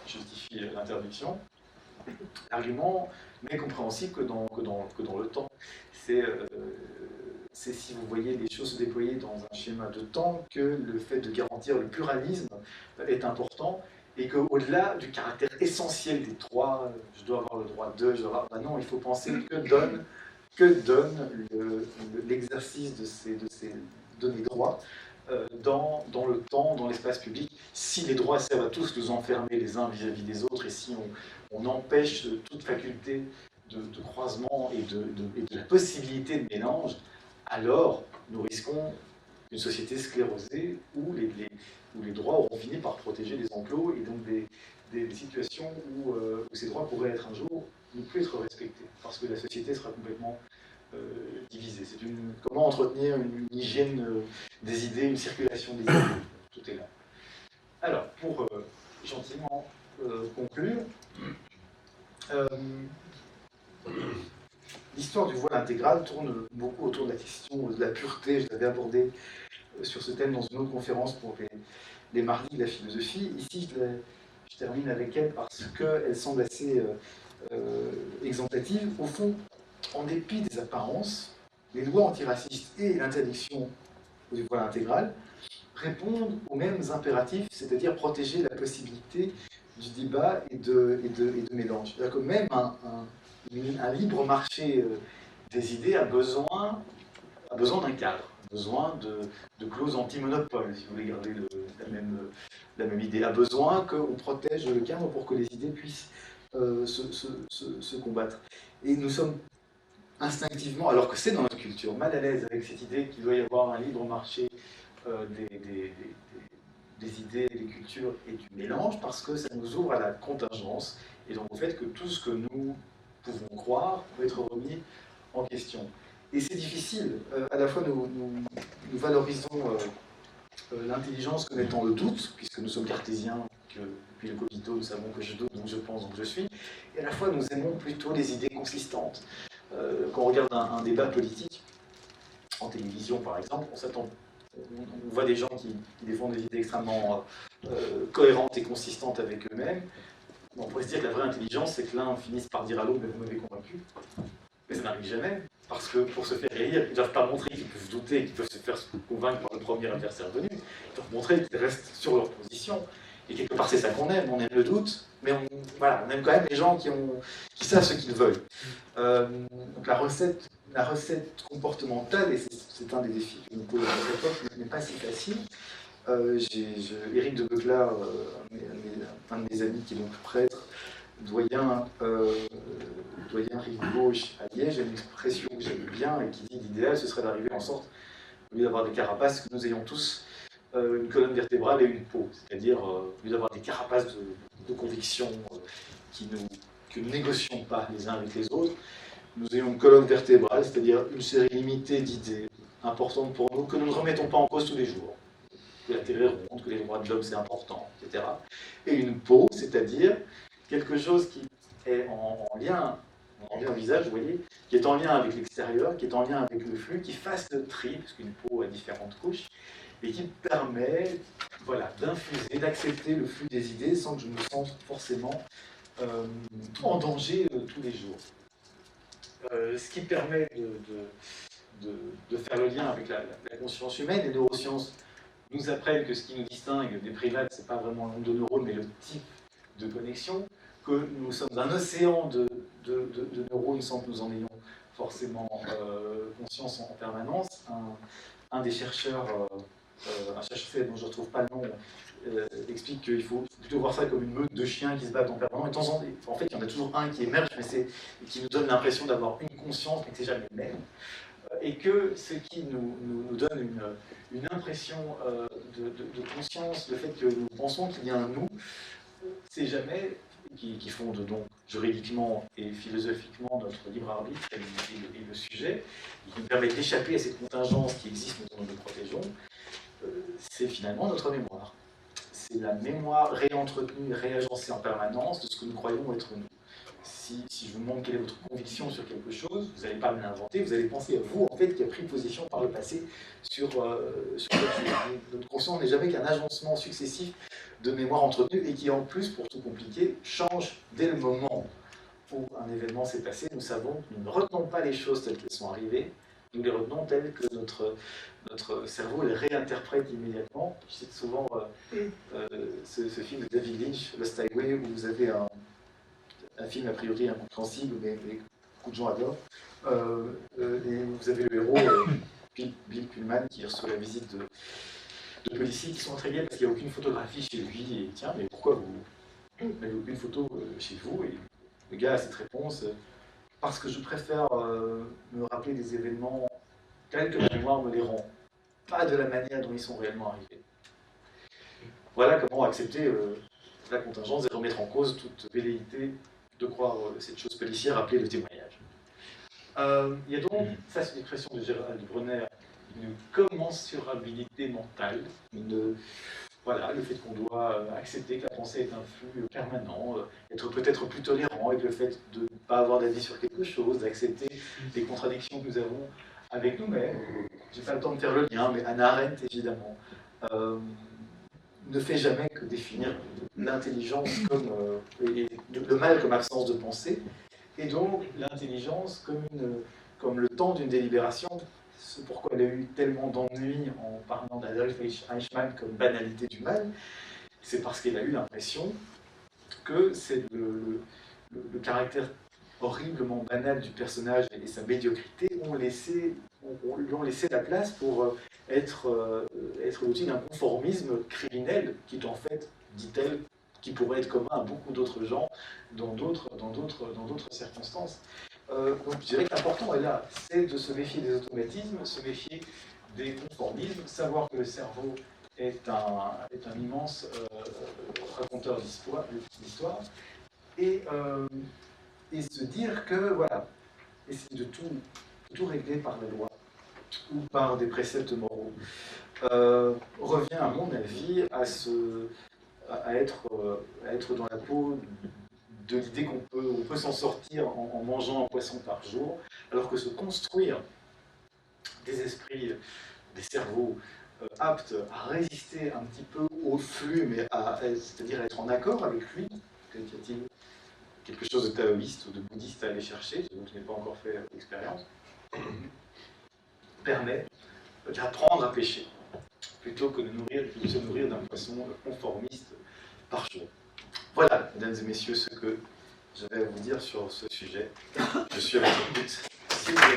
justifie l'interdiction. L'argument n'est compréhensible que dans le temps. C'est si vous voyez les choses se déployer dans un schéma de temps que le fait de garantir le pluralisme est important et qu'au-delà du caractère essentiel des trois, je dois avoir le droit de, non, il faut penser que donne l'exercice de donner droit dans le temps, dans l'espace public. Si les droits servent à tous nous enfermer les uns vis-à-vis des autres, et si on empêche toute faculté de croisement et de la possibilité de mélange, alors nous risquons une société sclérosée où les droits auront fini par protéger les enclos, et donc des situations où ces droits pourraient être un jour ne plus être respectés, parce que la société sera complètement divisée. C'est comment entretenir une hygiène des idées, une circulation des idées. Tout est là. Alors, pour gentiment conclure, l'histoire du voile intégral tourne beaucoup autour de la question de la pureté. Je l'avais abordé sur ce thème dans une autre conférence pour les mardis de la philosophie. Ici, je termine avec elle parce qu'elle semble assez exemplative. Au fond, en dépit des apparences, les lois antiracistes et l'interdiction du voile intégral répondent aux mêmes impératifs, c'est-à-dire protéger la possibilité du débat et de mélange. C'est-à-dire que même un libre marché des idées a besoin d'un cadre, a besoin de clauses anti-monopole, si vous voulez garder la même idée, a besoin qu'on protège le cadre pour que les idées puissent se combattre. Et nous sommes instinctivement, alors que c'est dans notre culture, mal à l'aise avec cette idée qu'il doit y avoir un libre marché des idées, des cultures et du mélange, parce que ça nous ouvre à la contingence, et donc au fait que tout ce que nous pouvons croire peut être remis en question. Et c'est difficile, à la fois nous valorisons l'intelligence comme étant le doute, puisque nous sommes cartésiens, que depuis le cogito nous savons que je doute, donc je pense, donc je suis, et à la fois nous aimons plutôt les idées consistantes. Quand on regarde un débat politique, en télévision par exemple, on voit des gens qui défendent des idées extrêmement cohérentes et consistantes avec eux-mêmes. On pourrait se dire que la vraie intelligence, c'est que l'un finisse par dire à l'autre, mais vous m'avez convaincu. Mais ça n'arrive jamais, parce que pour se faire élire, ils ne doivent pas montrer qu'ils peuvent douter, qu'ils peuvent se faire convaincre par le premier adversaire venu. Ils doivent montrer qu'ils restent sur leur position. Et quelque part, c'est ça qu'on aime. On aime le doute, mais on aime quand même les gens qui savent ce qu'ils veulent. Donc la recette comportementale, et c'est un des défis que nous posons à cette époque, n'est pas si facile. Éric de Beuklar, un de mes amis qui est donc prêtre, doyen rive gauche à Liège, a une expression que j'aime bien et qui dit l'idéal, ce serait d'arriver en sorte, au lieu d'avoir des carapaces, que nous ayons tous une colonne vertébrale et une peau, c'est-à-dire au lieu d'avoir des carapaces de conviction que nous négocions pas les uns avec les autres, nous ayons une colonne vertébrale, c'est-à-dire une série limitée d'idées importantes pour nous, que nous ne remettons pas en cause tous les jours. Que la Terre est ronde, que les droits de l'homme c'est important, etc. Et une peau, c'est-à-dire quelque chose qui est en lien au visage, vous voyez, qui est en lien avec l'extérieur, qui est en lien avec le flux, qui fasse le tri, parce qu'une peau a différentes couches, et qui permet d'infuser, d'accepter le flux des idées sans que je me sente forcément en danger tous les jours. Ce qui permet de faire le lien avec la conscience humaine. Les neurosciences nous apprennent que ce qui nous distingue des primates, ce n'est pas vraiment le nombre de neurones, mais le type de connexion, que nous sommes un océan de neurones sans que nous en ayons forcément conscience en permanence. Un des chercheurs, un chercheur dont je ne retrouve pas le nom, explique qu'il faut plutôt voir ça comme une meute de chiens qui se battent en permanence. En fait, il y en a toujours un qui émerge, mais qui nous donne l'impression d'avoir une conscience, mais que c'est jamais le même. Et que ce qui nous donne une impression de conscience, le fait que nous pensons qu'il y a un nous, c'est jamais, qui fonde donc juridiquement et philosophiquement notre libre arbitre et le sujet, et qui nous permet d'échapper à cette contingence qui existe, dont nous nous protégeons, c'est finalement notre mémoire. C'est la mémoire réentretenue, réagencée en permanence de ce que nous croyons être nous. Si je vous demande quelle est votre conviction sur quelque chose, vous n'allez pas me l'inventer, vous allez penser à vous, en fait, qui a pris position par le passé sur quelque chose. Notre conscience n'est jamais qu'un agencement successif de mémoire entretenue et qui, en plus, pour tout compliquer, change dès le moment où un événement s'est passé. Nous savons que nous ne retenons pas les choses telles qu'elles sont arrivées, nous les retenons telles que notre cerveau les réinterprète immédiatement. Je cite souvent ce film de David Lynch, Lost Highway, où vous avez un film a priori incompréhensible, mais beaucoup de gens adorent. Et vous avez le héros, Bill Pullman, Eichmann qui reçoit la visite de policiers qui sont intrigués parce qu'il n'y a aucune photographie chez lui. Et tiens, mais pourquoi vous n'avez aucune photo chez vous? Et le gars a cette réponse parce que je préfère me rappeler des événements tels que la mémoire me les rend, pas de la manière dont ils sont réellement arrivés. Voilà comment accepter la contingence et remettre en cause toute velléité de croire cette chose policière appelée le témoignage. Il y a donc, ça c'est l'expression de Gérald Bronner, une commensurabilité mentale, voilà, le fait qu'on doit accepter que la pensée est un flux permanent, être peut-être plus tolérant avec le fait de ne pas avoir d'avis sur quelque chose, d'accepter les contradictions que nous avons avec nous-mêmes. J'ai pas le temps de faire le lien, mais Hannah Arendt, évidemment, ne fait jamais que définir l'intelligence comme le mal comme absence de pensée, et donc l'intelligence comme le temps d'une délibération. C'est pourquoi elle a eu tellement d'ennuis en parlant d'Adolf Eichmann comme banalité du mal. C'est parce qu'elle a eu l'impression que c'est le caractère horriblement banal du personnage et sa médiocrité lui ont laissé la place pour être l'outil d'un conformisme criminel qui est en fait, dit-elle, qui pourrait être commun à beaucoup d'autres gens dans d'autres circonstances. Donc je dirais que l'important est là, c'est de se méfier des automatismes, se méfier des conformismes, savoir que le cerveau est un immense raconteur d'histoire, et se dire que, voilà, essayer de tout régler par la loi ou par des préceptes moraux revient, à mon avis, à être dans la peau de l'idée qu'on peut s'en sortir en mangeant un poisson par jour, alors que se construire des esprits, des cerveaux aptes à résister un petit peu au flux, mais c'est-à-dire à être en accord avec lui, peut-être y a-t-il quelque chose de taoïste ou de bouddhiste à aller chercher, dont je n'ai pas encore fait l'expérience, permet d'apprendre à pêcher, plutôt que de se nourrir d'un poisson conformiste par jour. Voilà, mesdames et messieurs, ce que j'avais à vous dire sur ce sujet. Je suis à votre écoute. Si vous avez